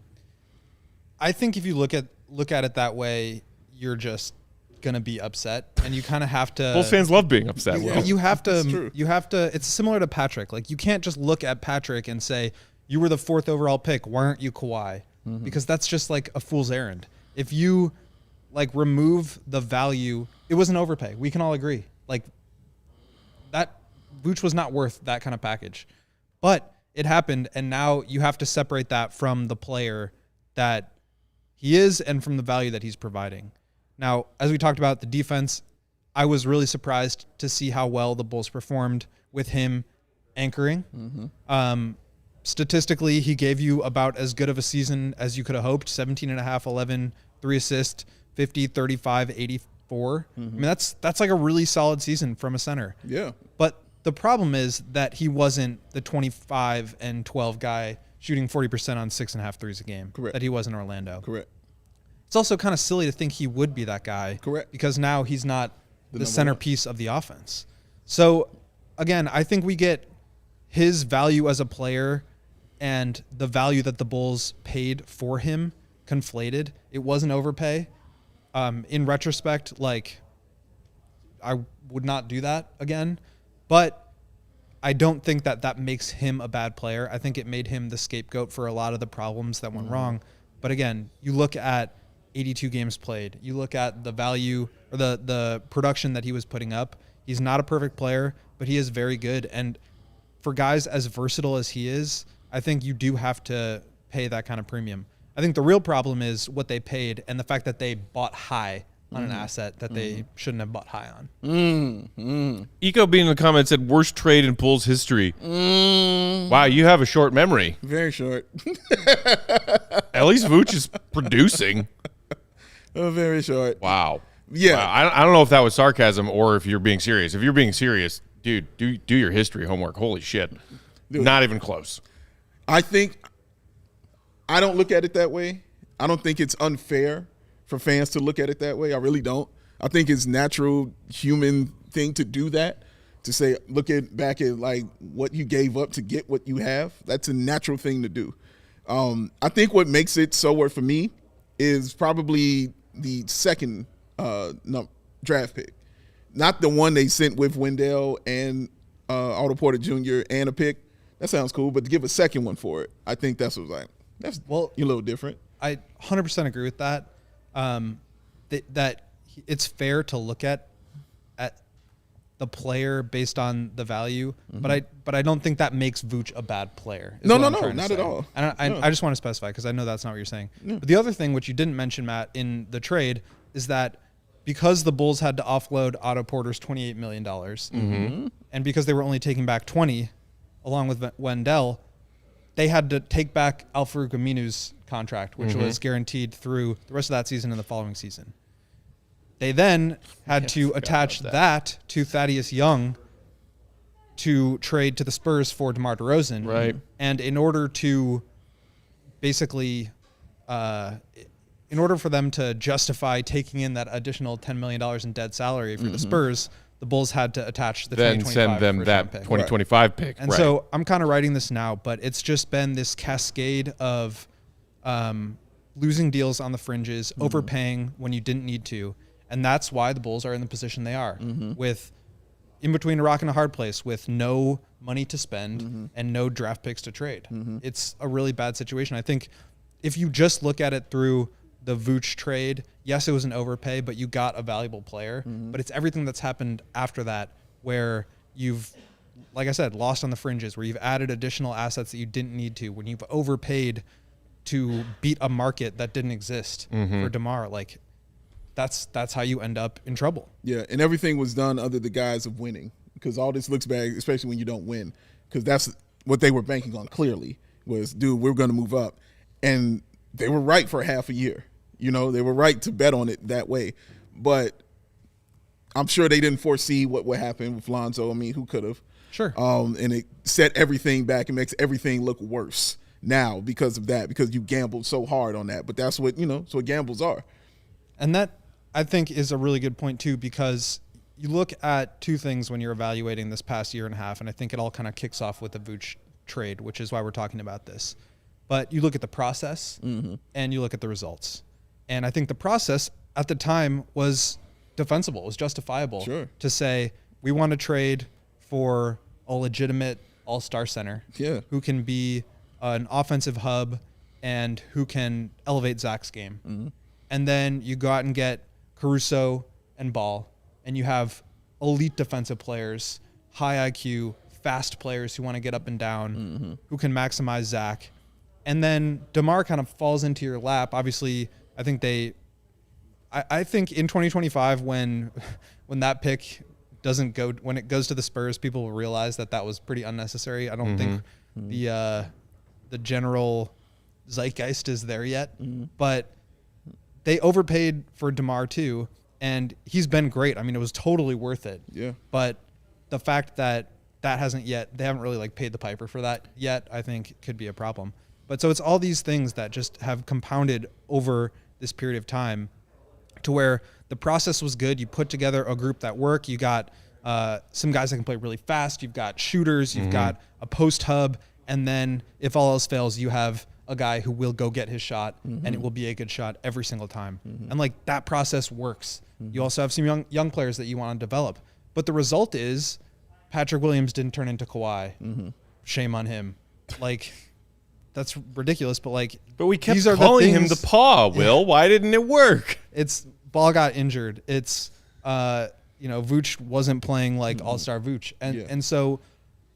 I think if you look at it that way, you're just gonna be upset, and you kind of have to. Bulls fans love being upset. Yeah. Will. You have That's true. to. You have to. It's similar to Patrick. Like you can't just look at Patrick and say you were the 4th overall pick. Why aren't you Kawhi? Because that's just like a fool's errand. If you like remove the value, it was an overpay. We can all agree. Like that, Vooch was not worth that kind of package, but it happened, and now you have to separate that from the player that he is and from the value that he's providing. Now, as we talked about the defense, I was really surprised to see how well the Bulls performed with him anchoring. Statistically, he gave you about as good of a season as you could have hoped. 17.5, 11, 3 assists, 50, 35, 84. I mean, that's like a really solid season from a center. Yeah. But the problem is that he wasn't the 25 and 12 guy shooting 40% on 6.5 threes a game. Correct. That he was in Orlando. Correct. It's also kind of silly to think he would be that guy. Correct. Because now he's not the number centerpiece of the offense. So, again, I think we get his value as a player and the value that the Bulls paid for him conflated. It was an overpay. In retrospect, like, I would not do that again, but I don't think that makes him a bad player. I think it made him the scapegoat for a lot of the problems that went wrong. But again, you look at 82 games played, you look at the value or the production that he was putting up. He's not a perfect player, but he is very good. And for guys as versatile as he is, I think you do have to pay that kind of premium. I think the real problem is what they paid and the fact that they bought high on an asset that they shouldn't have bought high on. Eco being in the comments said worst trade in Bulls history. Wow, you have a short memory. Very short. At least Vooch is producing. Very short. Wow. Yeah. Wow. I don't know if that was sarcasm or if you're being serious. If you're being serious, dude, do your history homework. Holy shit. Dude, not even close. I don't look at it that way. I don't think it's unfair for fans to look at it that way. I really don't. I think it's natural human thing to do that, to say, back at like what you gave up to get what you have. That's a natural thing to do. I think what makes it so worth for me is probably the second draft pick, not the one they sent with Wendell and Otto Porter Jr. and a pick. That sounds cool, but to give a second one for it, I think that's a little different. I 100% agree with that. That it's fair to look at the player based on the value, but I don't think that makes Vooch a bad player. No, not at all. And I just want to specify because I know that's not what you're saying. Yeah. But the other thing, which you didn't mention, Matt, in the trade, is that because the Bulls had to offload Otto Porter's $28 million, and because they were only taking back 20, along with Wendell, they had to take back Al-Farouq Aminu's contract, which was guaranteed through the rest of that season and the following season. They then had to attach that to Thaddeus Young to trade to the Spurs for DeMar DeRozan. Right. And in order to basically, in order for them to justify taking in that additional $10 million in dead salary for the Spurs, the Bulls had to attach the 2025 send them that pick. 2025 pick. And so I'm kind of writing this now, but it's just been this cascade of losing deals on the fringes, overpaying when you didn't need to. And that's why the Bulls are in the position they are, with in between a rock and a hard place, with no money to spend and no draft picks to trade. It's a really bad situation. I think if you just look at it through the Vooch trade, yes, it was an overpay, but you got a valuable player. But it's everything that's happened after that where you've, like I said, lost on the fringes, where you've added additional assets that you didn't need to, when you've overpaid to beat a market that didn't exist for DeMar. Like, that's how you end up in trouble. Yeah, and everything was done under the guise of winning, because all this looks bad, especially when you don't win, because that's what they were banking on clearly was, dude, we're going to move up. And they were right for half a year. You know, they were right to bet on it that way. But I'm sure they didn't foresee what would happen with Lonzo. I mean, who could have? Sure. And it set everything back and makes everything look worse now because of that, because you gambled so hard on that. But that's what, that's what gambles are. And that, I think, is a really good point, too, because you look at two things when you're evaluating this past year and a half, and I think it all kind of kicks off with the Vooch trade, which is why we're talking about this. But you look at the process and you look at the results. And I think the process at the time was defensible. It was justifiable to say, we want to trade for a legitimate all-star center who can be an offensive hub and who can elevate Zach's game. And then you go out and get Caruso and Ball, and you have elite defensive players, high IQ, fast players who want to get up and down, who can maximize Zach. And then DeMar kind of falls into your lap. Obviously, I think I think in 2025, when that pick doesn't go, when it goes to the Spurs, people will realize that was pretty unnecessary. I don't think the general zeitgeist is there yet, but they overpaid for DeMar too, and he's been great. I mean, it was totally worth it. Yeah. But the fact that they haven't really paid the piper for that yet, I think could be a problem. But so it's all these things that just have compounded over this period of time to where the process was good. You put together a group that work. You got some guys that can play really fast. You've got shooters. You've got a post hub. And then if all else fails, you have a guy who will go get his shot and it will be a good shot every single time. And like that process works. You also have some young players that you want to develop. But the result is Patrick Williams didn't turn into Kawhi. Shame on him. Like, that's ridiculous, but like, but we kept calling him the paw, Will. Why didn't it work? It's ball got injured. It's, Vooch wasn't playing like all-star Vooch. And so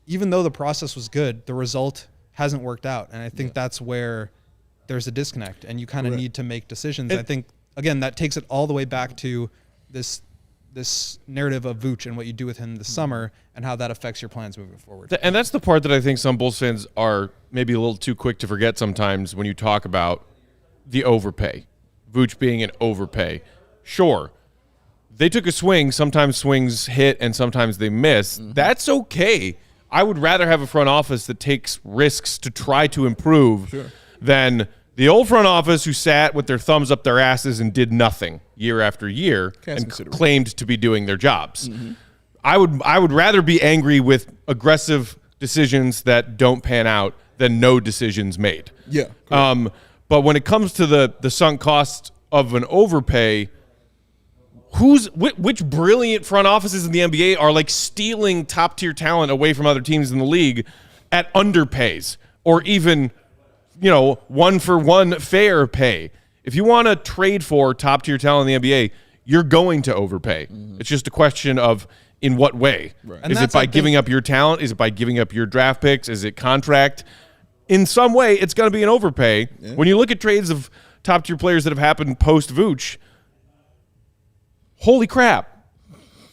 even though the process was good, the result hasn't worked out. And I think that's where there's a disconnect and you kind of need to make decisions. I think, again, that takes it all the way back to this narrative of Vooch and what you do with him this summer and how that affects your plans moving forward. And that's the part that I think some Bulls fans are maybe a little too quick to forget sometimes when you talk about the overpay. Vooch being an overpay. Sure, they took a swing. Sometimes swings hit and sometimes they miss. That's okay. I would rather have a front office that takes risks to try to improve than the old front office who sat with their thumbs up their asses and did nothing year after year and claimed to be doing their jobs. I would rather be angry with aggressive decisions that don't pan out than no decisions made. Yeah. But when it comes to the sunk cost of an overpay, which brilliant front offices in the NBA are like stealing top tier talent away from other teams in the league at underpays or even 1-for-1 fair pay? If you want to trade for top tier talent in the NBA, you're going to overpay. It's just a question of in what way. Right. Is it by giving up your talent? Is it by giving up your draft picks? Is it contract? In some way, it's going to be an overpay. Yeah. When you look at trades of top tier players that have happened post Vooch, holy crap.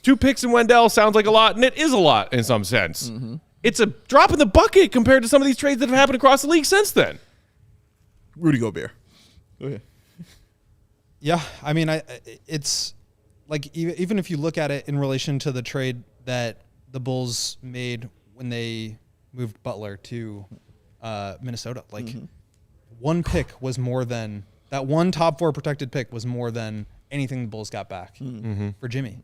2 picks in Wendell sounds like a lot, and it is a lot in some sense. It's a drop in the bucket compared to some of these trades that have happened across the league since then. Rudy Gobert. Go ahead. Yeah, I mean, it's like even if you look at it in relation to the trade that the Bulls made when they moved Butler to Minnesota, like one pick was more than that. One top 4 protected pick was more than anything the Bulls got back for Jimmy,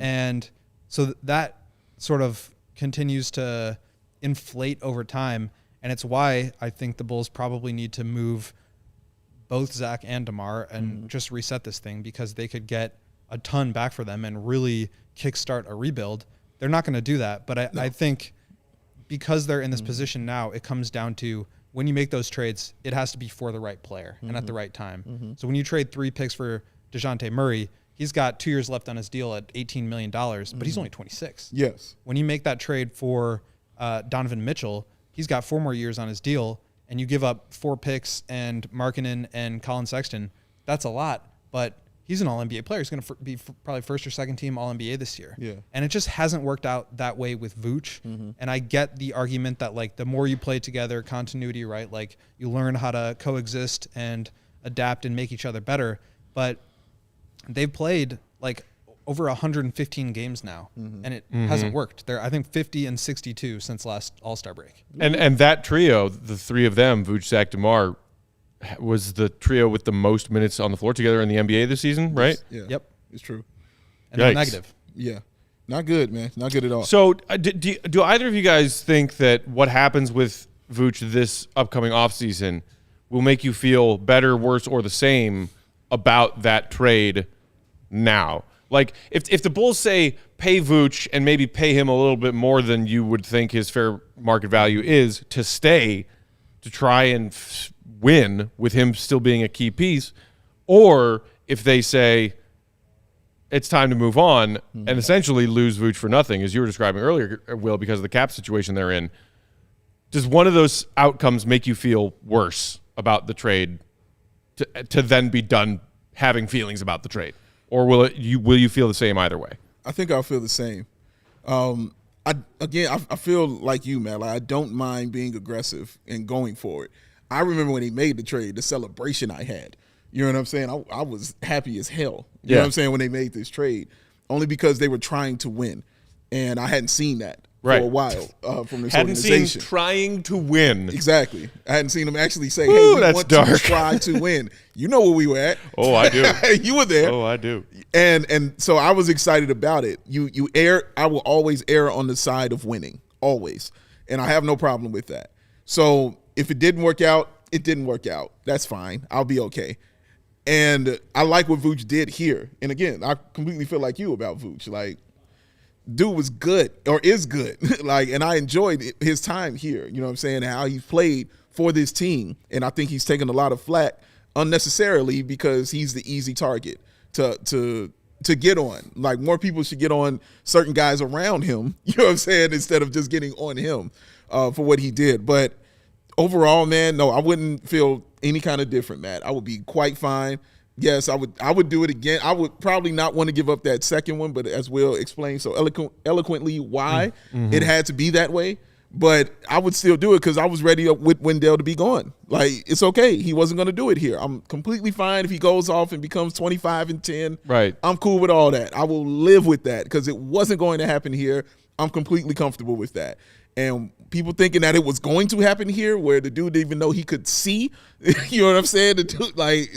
and so that sort of continues to inflate over time. And it's why I think the Bulls probably need to move both Zach and DeMar and just reset this thing, because they could get a ton back for them and really kickstart a rebuild. They're not going to do that. But I think because they're in this position now, it comes down to when you make those trades, it has to be for the right player and at the right time. So when you trade 3 picks for DeJounte Murray, he's got 2 years left on his deal at $18 million, but he's only 26. Yes. When you make that trade for Donovan Mitchell, he's got 4 more years on his deal, and you give up 4 picks and Markkanen and Colin Sexton. That's a lot, but he's an All-NBA player. He's going to be probably first or second team All-NBA this year. Yeah. And it just hasn't worked out that way with Vooch. And I get the argument that, like, the more you play together, continuity, right? Like, you learn how to coexist and adapt and make each other better. But they've played, like, over 115 games now, and it hasn't worked. They're, I think, 50 and 62 since last All-Star break. And that trio, the 3 of them, Vooch, Zach, DeMar, was the trio with the most minutes on the floor together in the NBA this season, right? Yeah. Yep. It's true. And they're negative. Yeah. Not good, man. Not good at all. So do either of you guys think that what happens with Vooch this upcoming offseason will make you feel better, worse, or the same about that trade now? Like, if the Bulls say pay Vooch and maybe pay him a little bit more than you would think his fair market value is to stay, to try and win with him still being a key piece, or if they say it's time to move on and essentially lose Vooch for nothing, as you were describing earlier, Will, because of the cap situation they're in, does one of those outcomes make you feel worse about the trade to then be done having feelings about the trade? Or will you feel the same either way? I think I'll feel the same. I feel like you, man. Like, I don't mind being aggressive and going for it. I remember when he made the trade, the celebration I had. You know what I'm saying? I was happy as hell. You know what I'm saying, when they made this trade, only because they were trying to win, and I hadn't seen that for a while from this organization. Seen trying to win. Exactly. I hadn't seen them actually say, "Hey, we want to try to win." You know where we were at. Oh, I do. You were there. Oh, I do. And so I was excited about it. I will always err on the side of winning, always, and I have no problem with that. So if it didn't work out, it didn't work out. That's fine. I'll be okay. And I like what Vooch did here. And again, I completely feel like you about Vooch. Like, dude was good or is good. Like, and I enjoyed his time here. You know what I'm saying? How he played for this team. And I think he's taken a lot of flack unnecessarily because he's the easy target to get on. Like, more people should get on certain guys around him, you know what I'm saying, instead of just getting on him for what he did. But overall, man, no, I wouldn't feel any kind of different, Matt. I would be quite fine. Yes, I would do it again. I would probably not want to give up that second one, but as Will explained so eloquently why it had to be that way. But I would still do it because I was ready with Wendell to be gone. Like, it's okay. He wasn't going to do it here. I'm completely fine if he goes off and becomes 25 and 10. Right. I'm cool with all that. I will live with that because it wasn't going to happen here. I'm completely comfortable with that. And people thinking that it was going to happen here where the dude didn't even know he could see, you know what I'm saying? The dude, like,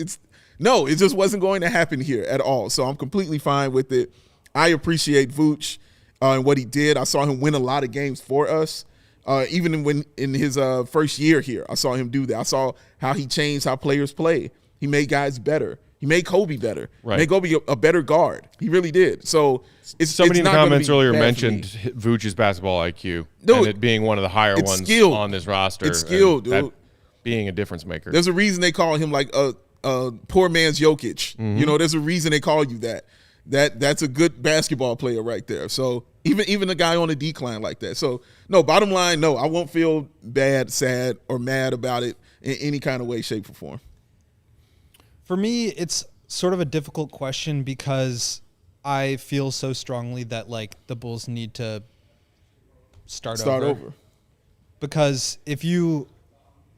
no, it just wasn't going to happen here at all. So I'm completely fine with it. I appreciate Vooch and what he did. I saw him win a lot of games for us. Even when in his first year here, I saw him do that. I saw how he changed how players play. He made guys better. He made Kobe better. Right. Made Kobe a better guard. He really did. So somebody in the comments earlier mentioned me. Vooch's basketball IQ, dude, and it being one of the higher ones skilled. On this roster. It's skilled, dude. That being a difference maker. There's a reason they call him like a poor man's Jokic. You know, there's a reason they call you that. That's a good basketball player right there. So even a guy on a decline like that. So no, bottom line, no, I won't feel bad, sad, or mad about it in any kind of way, shape, or form. For me, it's sort of a difficult question because I feel so strongly that like the Bulls need to start over. Because if you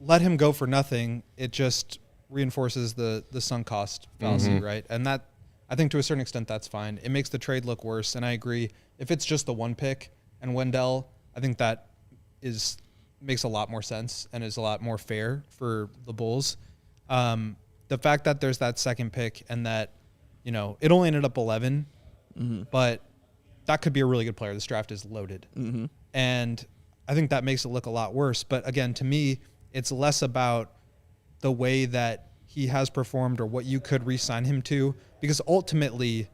let him go for nothing, it just reinforces the sunk cost fallacy, right? And that, I think to a certain extent, that's fine. It makes the trade look worse, and I agree. If it's just the one pick and Wendell, I think that makes a lot more sense and is a lot more fair for the Bulls. The fact that there's that second pick and that, you know, it only ended up 11, but that could be a really good player. This draft is loaded. And I think that makes it look a lot worse. But again, to me, it's less about the way that he has performed or what you could re-sign him to, because ultimately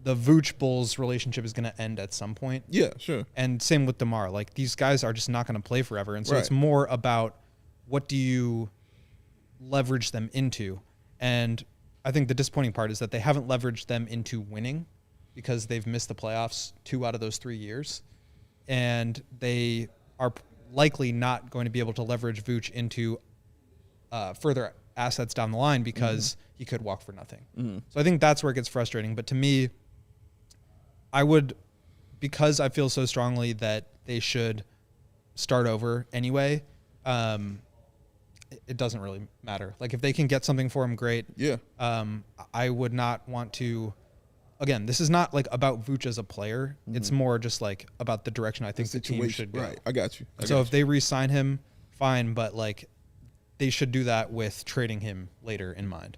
the Vooch Bulls relationship is going to end at some point. Yeah, sure. And same with DeMar. Like, these guys are just not going to play forever. And so it's more about what do you leverage them into. And I think the disappointing part is that they haven't leveraged them into winning because they've missed the playoffs 2 out of those 3 years. And they are likely not going to be able to leverage Vooch into further assets down the line because he could walk for nothing. So I think that's where it gets frustrating. But to me, I would, because I feel so strongly that they should start over anyway, it doesn't really matter. Like, if they can get something for him, great. Yeah. I would not want to, again, this is not like about Vooch as a player. It's more just like about the direction I think the team should go. Right. I got you. So if they re-sign him, fine, but like they should do that with trading him later in mind.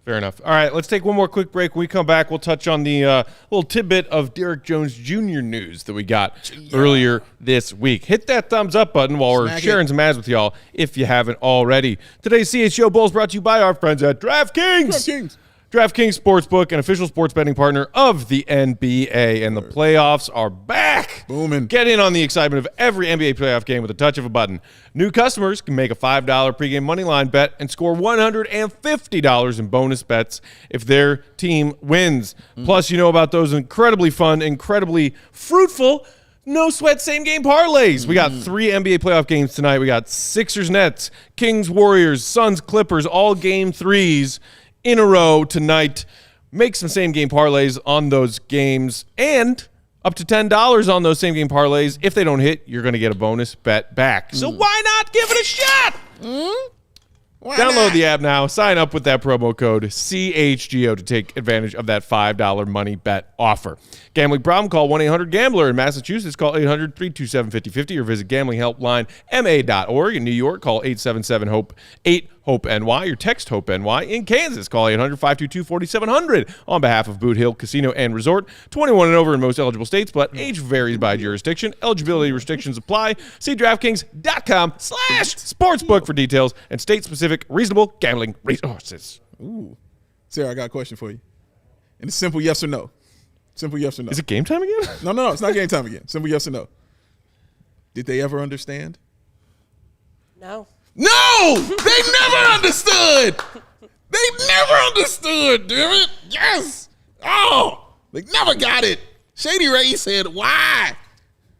Fair enough. All right, let's take one more quick break. When we come back, we'll touch on the little tidbit of Derrick Jones Jr. news that we got earlier this week. Hit that thumbs up button while we're sharing some ads with y'all if you haven't already. Today's CHGO Bulls brought to you by our friends at DraftKings. DraftKings Sportsbook, an official sports betting partner of the NBA, and the playoffs are back. Booming. Get in on the excitement of every NBA playoff game with a touch of a button. New customers can make a $5 pregame moneyline bet and score $150 in bonus bets if their team wins. Plus, you know about those incredibly fun, incredibly fruitful no sweat same game parlays. We got 3 NBA playoff games tonight. We got Sixers Nets, Kings Warriors, Suns Clippers, all game 3s in a row tonight. Make some same game parlays on those games and up to $10 on those same game parlays. If they don't hit, you're going to get a bonus bet back. So why not give it a shot? Download the app now. Sign up with that promo code CHGO to take advantage of that $5 money bet offer. Gambling problem? Call 1-800-GAMBLER. In Massachusetts, call 800-327-5050 or visit gamblinghelplinema.org. In New York, call 877-HOPE-8 HOPENY or text HOPENY in Kansas. Call 800-522-4700 on behalf of Boot Hill Casino and Resort. 21 and over in most eligible states, but age varies by jurisdiction. Eligibility restrictions apply. See DraftKings.com/sportsbook for details and state-specific reasonable gambling resources. Ooh. Sarah, I got a question for you. And it's simple yes or no. Simple yes or no. Is it game time again? No, it's not game time again. Simple yes or no. Did they ever understand? No. No! They never understood! They never understood, damn it! Yes! Oh! They never got it. Shady Ray said, why?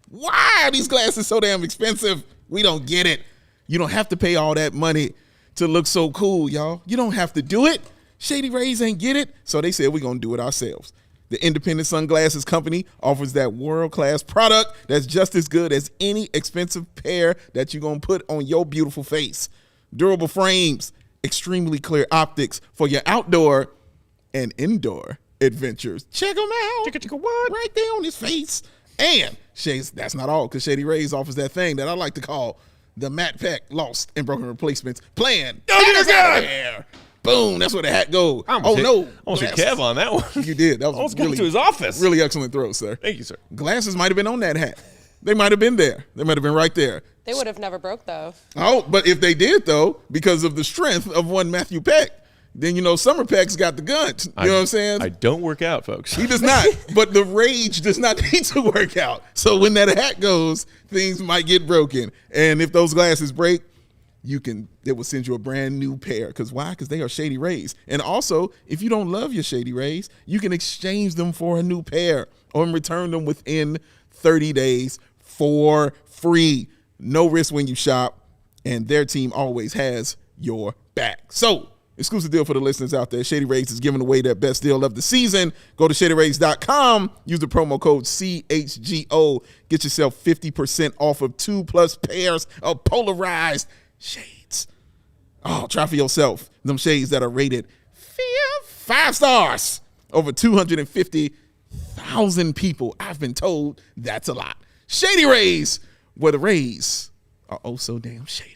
Why are these glasses so damn expensive? We don't get it. You don't have to pay all that money to look so cool, y'all. You don't have to do it. Shady Rays ain't get it. So they said we're going to do it ourselves. The independent sunglasses company offers that world-class product that's just as good as any expensive pair that you're going to put on your beautiful face. Durable frames, extremely clear optics for your outdoor and indoor adventures. Check them out. What? Right there on his face. And that's not all, because Shady Rays offers that thing that I like to call the Matte Pack Lost and Broken Replacements plan. There. Boom, that's where the hat goes. I almost hit Kev on that one. You did. That was almost really to his office. Really excellent throw, sir. Thank you, sir. Glasses might have been on that hat. They might have been there. They might have been right there. They would have never broke, though. Oh, but if they did, though, because of the strength of one Matthew Peck, then, Summer Peck's got the guns. You know what I'm saying? I don't work out, folks. He does not. But the rage does not need to work out. So when that hat goes, things might get broken. And if those glasses break, they will send you a brand new pair. Because why? Because they are Shady Rays. And also, if you don't love your Shady Rays, you can exchange them for a new pair or return them within 30 days for free. No risk when you shop. And their team always has your back. So, exclusive deal for the listeners out there. Shady Rays is giving away their best deal of the season. Go to ShadyRays.com. Use the promo code CHGO. Get yourself 50% off of 2+ pairs of polarized shades. Oh, try for yourself them shades that are rated 5 stars. Over 250,000 people. I've been told that's a lot. Shady Rays, where the Rays are oh so damn shady.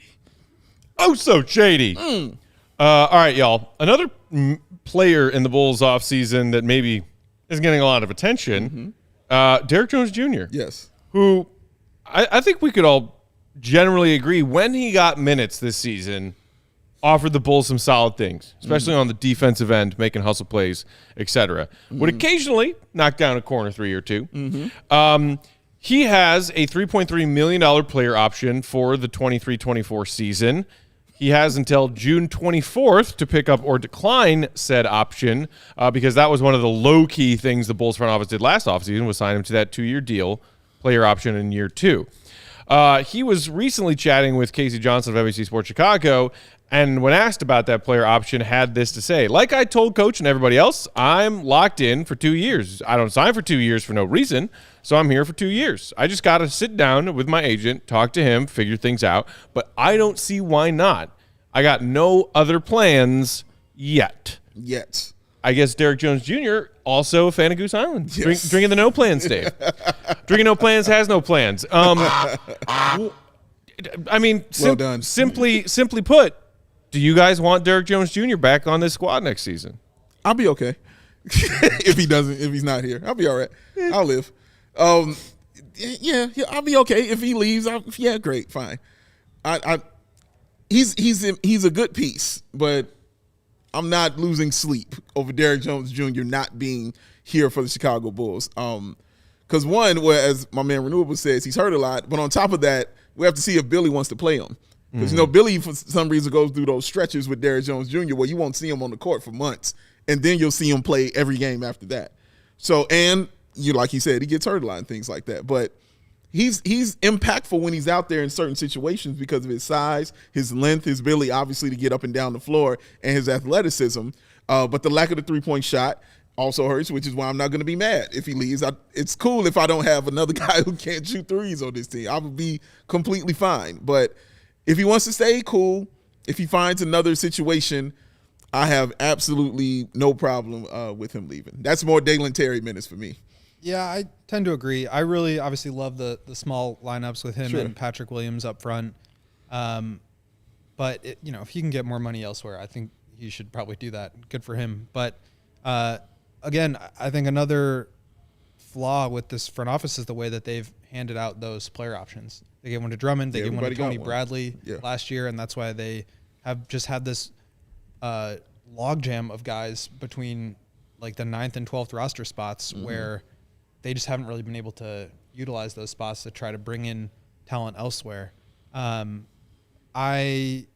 Oh, so shady. All right, y'all. Another player in the Bulls offseason that maybe is getting a lot of attention, Derrick Jones Jr. Yes. Who I think we could all generally agree when he got minutes this season offered the Bulls some solid things, especially on the defensive end, making hustle plays, etc. Would occasionally knock down a corner three or two. He has a $3.3 million player option for the 23-24 season. He has until June 24th to pick up or decline said option because that was one of the low-key things the Bulls front office did last offseason was sign him to that 2-year deal, player option in year 2. He was recently chatting with Casey Johnson of NBC Sports Chicago, and when asked about that player option, had this to say. Like I told Coach and everybody else, I'm locked in for 2 years. I don't sign for 2 years for no reason, so I'm here for 2 years. I just got to sit down with my agent, talk to him, figure things out, but I don't see why not. I got no other plans yet. I guess Derrick Jones Jr., also a fan of Goose Island. Yes. Drinking the no plans, Dave. Drinking no plans has no plans. I mean, well done. Simply put, do you guys want Derrick Jones Jr. back on this squad next season? I'll be okay. if he's not here, I'll be all right. I'll live. Yeah, I'll be okay. If he leaves, great, fine. He's a good piece, but I'm not losing sleep over Derrick Jones Jr. not being here for the Chicago Bulls. Because as my man Renewable says, he's hurt a lot. But on top of that, we have to see if Billy wants to play him. Because, Billy, for some reason, goes through those stretches with Derrick Jones Jr. where you won't see him on the court for months. And then you'll see him play every game after that. So, and like he said, he gets hurt a lot and things like that. But he's impactful when he's out there in certain situations because of his size, his length, his ability, obviously, to get up and down the floor, and his athleticism. But the lack of the three-point shot also hurts, which is why I'm not going to be mad if he leaves. It's cool if I don't have another guy who can't shoot threes on this team. I would be completely fine. But if he wants to stay, cool. If he finds another situation, I have absolutely no problem with him leaving. That's more Dalen Terry minutes for me. Yeah, I tend to agree. I really obviously love the small lineups with him and Patrick Williams up front. But But if he can get more money elsewhere, I think he should probably do that. Good for him. But again, I think another flaw with this front office is the way that they've handed out those player options. They gave one to Drummond, they gave one to Tony Bradley last year, and that's why they have just had this logjam of guys between like the 9th and 12th roster spots where they just haven't really been able to utilize those spots to try to bring in talent elsewhere. I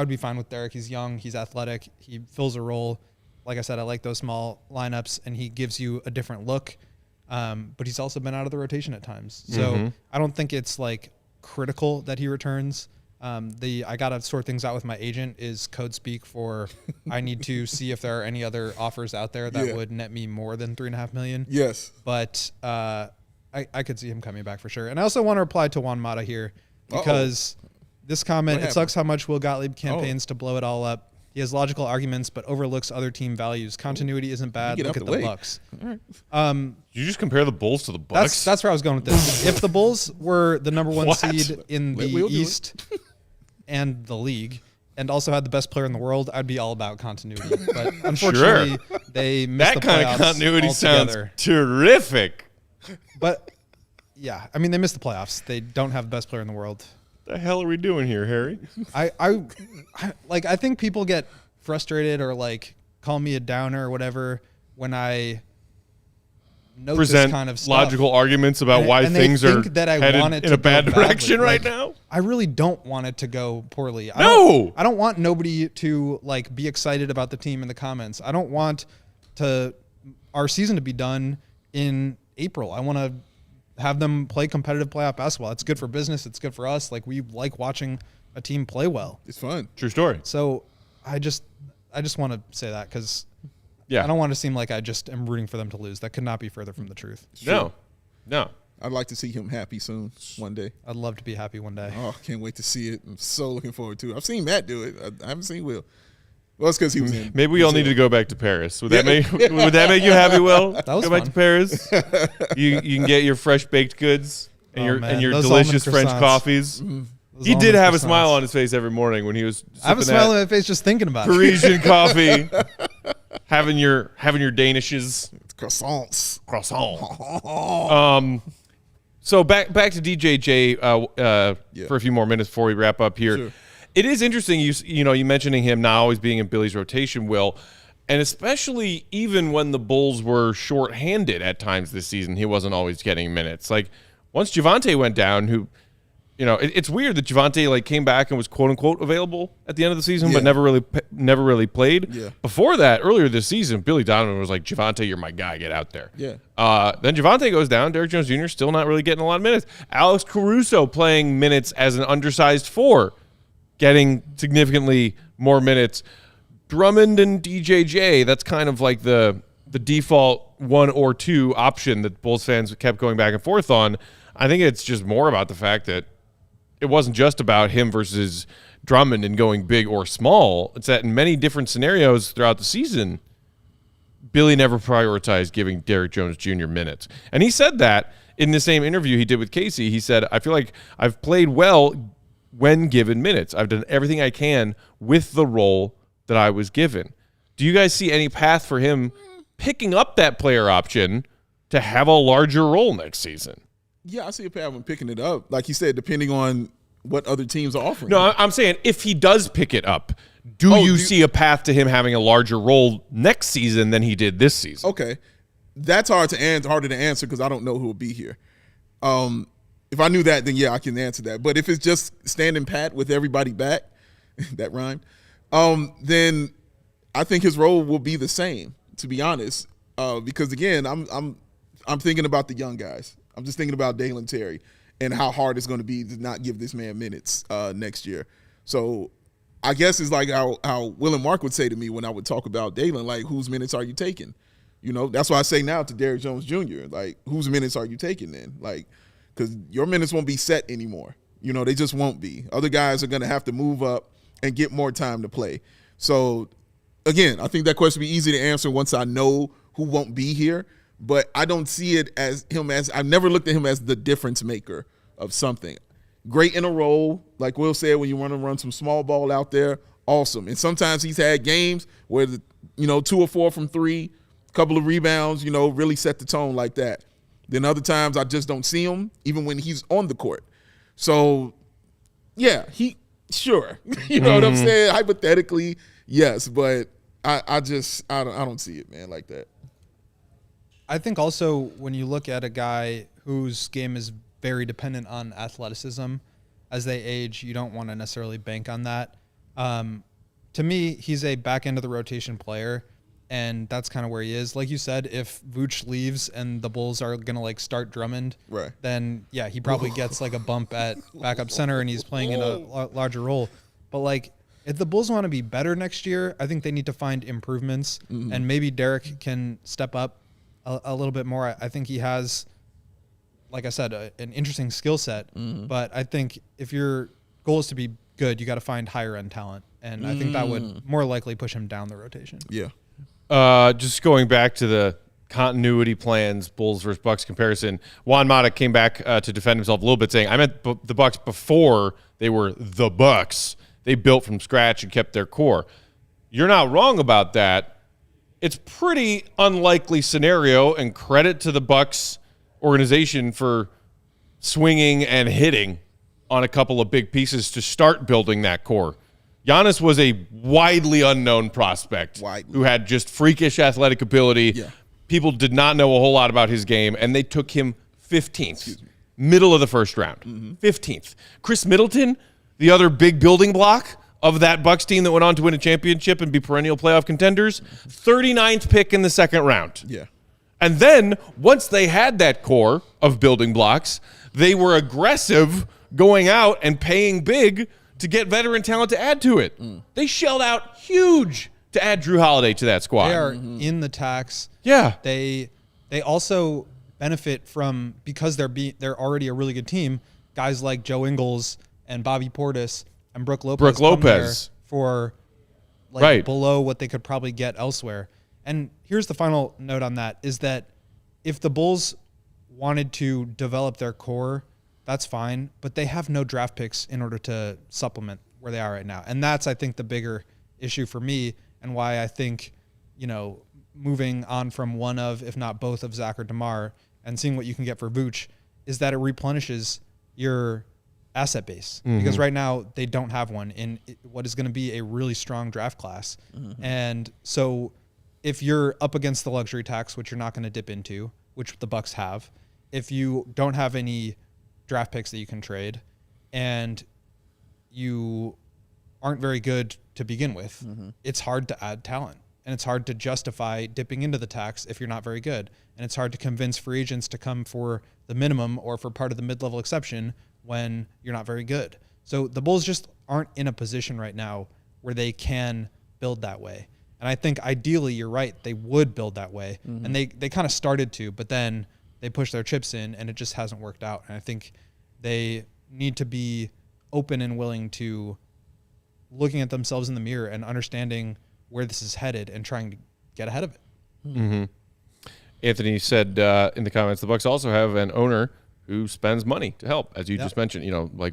would be fine with Derrick. He's young, he's athletic, he fills a role. Like I said, I like those small lineups, and he gives you a different look. But he's also been out of the rotation at times. So I don't think it's like critical that he returns. I got to sort things out with my agent is code speak for I need to see if there are any other offers out there that would net me more than $3.5 million. Yes. But I could see him coming back for sure. And I also want to reply to Juan Mata here because this comment, it sucks how much Will Gottlieb campaigns to blow it all up. He has logical arguments, but overlooks other team values. Continuity isn't bad. Look at the Bucks. All right. You just compare the Bulls to the Bucks? That's where I was going with this. If the Bulls were the number one seed in the East and the league, and also had the best player in the world, I'd be all about continuity. But unfortunately, they missed the playoffs kind of continuity altogether. Sounds terrific. But yeah, I mean, they missed the playoffs. They don't have the best player in the world. The hell are we doing here, Harry? I think people get frustrated or like call me a downer or whatever when I note present this kind of stuff. Logical arguments about why things are headed in a bad direction right now. I really don't want it to go poorly. I don't want nobody to like be excited about the team in the comments. I don't want our season to be done in April. I want to have them play competitive playoff basketball. It's good for business. It's good for us. Like, we like watching a team play well. It's fun. True story. So I just want to say that because I don't want to seem like I just am rooting for them to lose. That could not be further from the truth. No. I'd like to see him happy soon, one day. I'd love to be happy one day. Oh, can't wait to see it. I'm so looking forward to it. I've seen Matt do it. I haven't seen Will. Well, it's because he was in. Maybe we all need to go back to Paris. Would that make you happy, Will? That was go back to Paris. You can get your fresh baked goods and your delicious French coffees. He did have a smile on his face every morning when he was. I have a smile on my face just thinking about Parisian coffee, having your Danishes, croissants. So back to DJJ for a few more minutes before we wrap up here. Sure. It is interesting, you mentioning him not always being in Billy's rotation, Will, and especially even when the Bulls were shorthanded at times this season, he wasn't always getting minutes. Like, once Javonte went down, it's weird that Javonte came back and was quote unquote available at the end of the season, but never really played. Yeah. Before that, earlier this season, Billy Donovan was like, Javonte, you're my guy, get out there. Yeah. Then Javonte goes down. Derrick Jones Jr. still not really getting a lot of minutes. Alex Caruso playing minutes as an undersized 4. Getting significantly more minutes. Drummond and DJJ, that's kind of like the default 1 or 2 option that Bulls fans kept going back and forth on. I think it's just more about the fact that it wasn't just about him versus Drummond and going big or small. It's that in many different scenarios throughout the season, Billy never prioritized giving Derrick Jones Jr. minutes. And he said that in the same interview he did with Casey. He said, I feel like I've played well when given minutes. I've done everything I can with the role that I was given. Do you guys see any path for him picking up that player option to have a larger role next season? Yeah, I see a path of him picking it up. Like you said, depending on what other teams are offering. No, I'm saying if he does pick it up, do you see a path to him having a larger role next season than he did this season? Okay. That's harder to answer because I don't know who will be here. If I knew that, then yeah, I can answer that. But if it's just standing pat with everybody back, that rhymed, then I think his role will be the same, to be honest. Because again, I'm thinking about the young guys. I'm just thinking about Dalen Terry and how hard it's going to be to not give this man minutes next year. So I guess it's like how Will and Mark would say to me when I would talk about Dalen, like, whose minutes are you taking? That's why I say now to Derrick Jones Jr., like, whose minutes are you taking then? Like, because your minutes won't be set anymore. They just won't be. Other guys are going to have to move up and get more time to play. So, again, I think that question will be easy to answer once I know who won't be here. But I don't see it as I've never looked at him as the difference maker of something. great in a roll. Like Will said, when you want to run some small ball out there, awesome. And sometimes he's had games where, 2 or 4 from 3, couple of rebounds, really set the tone like that. Then other times I just don't see him, even when he's on the court. So, yeah, sure. You know what I'm saying? Hypothetically, yes, but I don't see it, man, like that. I think also when you look at a guy whose game is very dependent on athleticism, as they age, you don't want to necessarily bank on that. To me, he's a back end of the rotation player, and that's kind of where he is. Like you said, if Vooch leaves and the Bulls are going to start Drummond, right, then yeah, he probably gets a bump at backup center and he's playing in a larger role. But if the Bulls want to be better next year, I think they need to find improvements, and maybe Derrick can step up a little bit more. I think he has, like I said, an interesting skill set, but I think if your goal is to be good, you got to find higher end talent, and I think that would more likely push him down the rotation. Yeah. Just going back to the continuity plans, Bulls versus Bucks comparison, Juan Mata came back to defend himself a little bit, saying, I meant the Bucks before they were the Bucks. They built from scratch and kept their core. You're not wrong about that. It's pretty unlikely scenario, and credit to the Bucks organization for swinging and hitting on a couple of big pieces to start building that core. Giannis was a widely unknown prospect who had just freakish athletic ability. Yeah. People did not know a whole lot about his game, and they took him 15th, middle of the first round, 15th. Chris Middleton, the other big building block of that Bucks team that went on to win a championship and be perennial playoff contenders, 39th pick in the second round. Yeah. And then once they had that core of building blocks, they were aggressive going out and paying big to get veteran talent to add to it. They shelled out huge to add Drew Holiday to that squad. They are in the tax. Yeah. They also benefit from, because they're already a really good team, guys like Joe Ingles and Bobby Portis and Brooke Lopez come there for below what they could probably get elsewhere. And here's the final note on that, is that if the Bulls wanted to develop their core, that's fine, but they have no draft picks in order to supplement where they are right now. And that's, I think, the bigger issue for me, and why I think, moving on from one of, if not both of Zach or DeMar and seeing what you can get for Vooch, is that it replenishes your asset base. Because right now they don't have one in what is going to be a really strong draft class. And so if you're up against the luxury tax, which you're not going to dip into, which the Bucks have, if you don't have any draft picks that you can trade, and you aren't very good to begin with, it's hard to add talent, and it's hard to justify dipping into the tax if you're not very good, and it's hard to convince free agents to come for the minimum or for part of the mid-level exception when you're not very good. So the Bulls just aren't in a position right now where they can build that way. And I think ideally, you're right, they would build that way, and they kind of started to, but then they pushed their chips in, and it just hasn't worked out. And I think they need to be open and willing to looking at themselves in the mirror and understanding where this is headed and trying to get ahead of it. Anthony said in the comments, the Bucks also have an owner who spends money to help, as you just mentioned,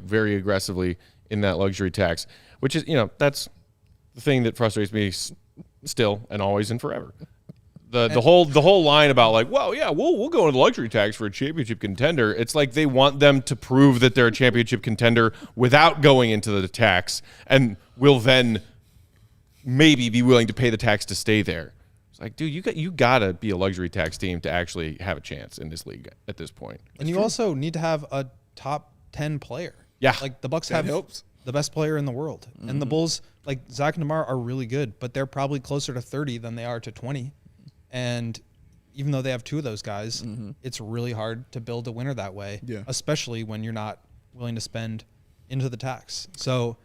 very aggressively in that luxury tax, which is, that's the thing that frustrates me still and always and forever. The whole line about we'll go into the luxury tax for a championship contender. It's like they want them to prove that they're a championship contender without going into the tax, and will then maybe be willing to pay the tax to stay there. It's like, dude, you gotta be a luxury tax team to actually have a chance in this league at this point. And you also need to have a top 10 player. Yeah, like the Bucks have the best player in the world, and the Bulls, like Zach and DeMar, are really good, but they're probably closer to 30 than they are to 20. And even though they have two of those guys, it's really hard to build a winner that way, especially when you're not willing to spend into the tax. So,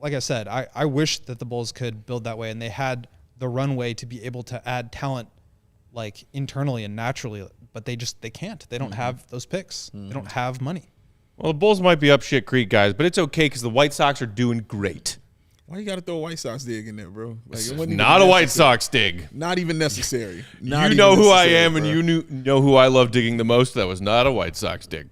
like I said, I wish that the Bulls could build that way, and they had the runway to be able to add talent like internally and naturally, but they can't. They don't have those picks. They don't have money. Well, the Bulls might be up shit creek, guys, but it's okay because the White Sox are doing great. Why you got to throw a White Sox dig in there, bro? It's not a White Sox dig. Not even necessary. You know who I am, and you know who I love digging the most. That was not a White Sox dig.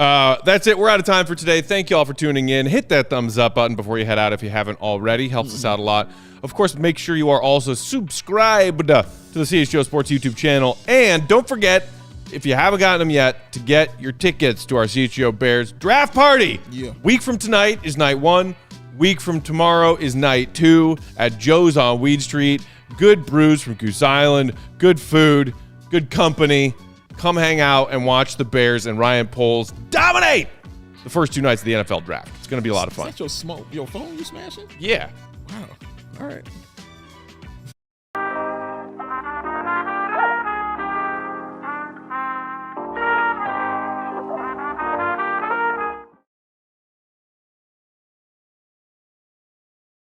That's it. We're out of time for today. Thank you all for tuning in. Hit that thumbs up button before you head out if you haven't already. Helps us out a lot. Of course, make sure you are also subscribed to the CHGO Sports YouTube channel. And don't forget, if you haven't gotten them yet, to get your tickets to our CHGO Bears draft party. Yeah. Week from tonight is night 1. Week from tomorrow is night 2 at Joe's on Weed Street. Good brews from Goose Island. Good food. Good company. Come hang out and watch the Bears and Ryan Poles dominate the first 2 nights of the NFL draft. It's going to be a lot of fun. Is that your phone you smashing? Yeah. Wow. All right.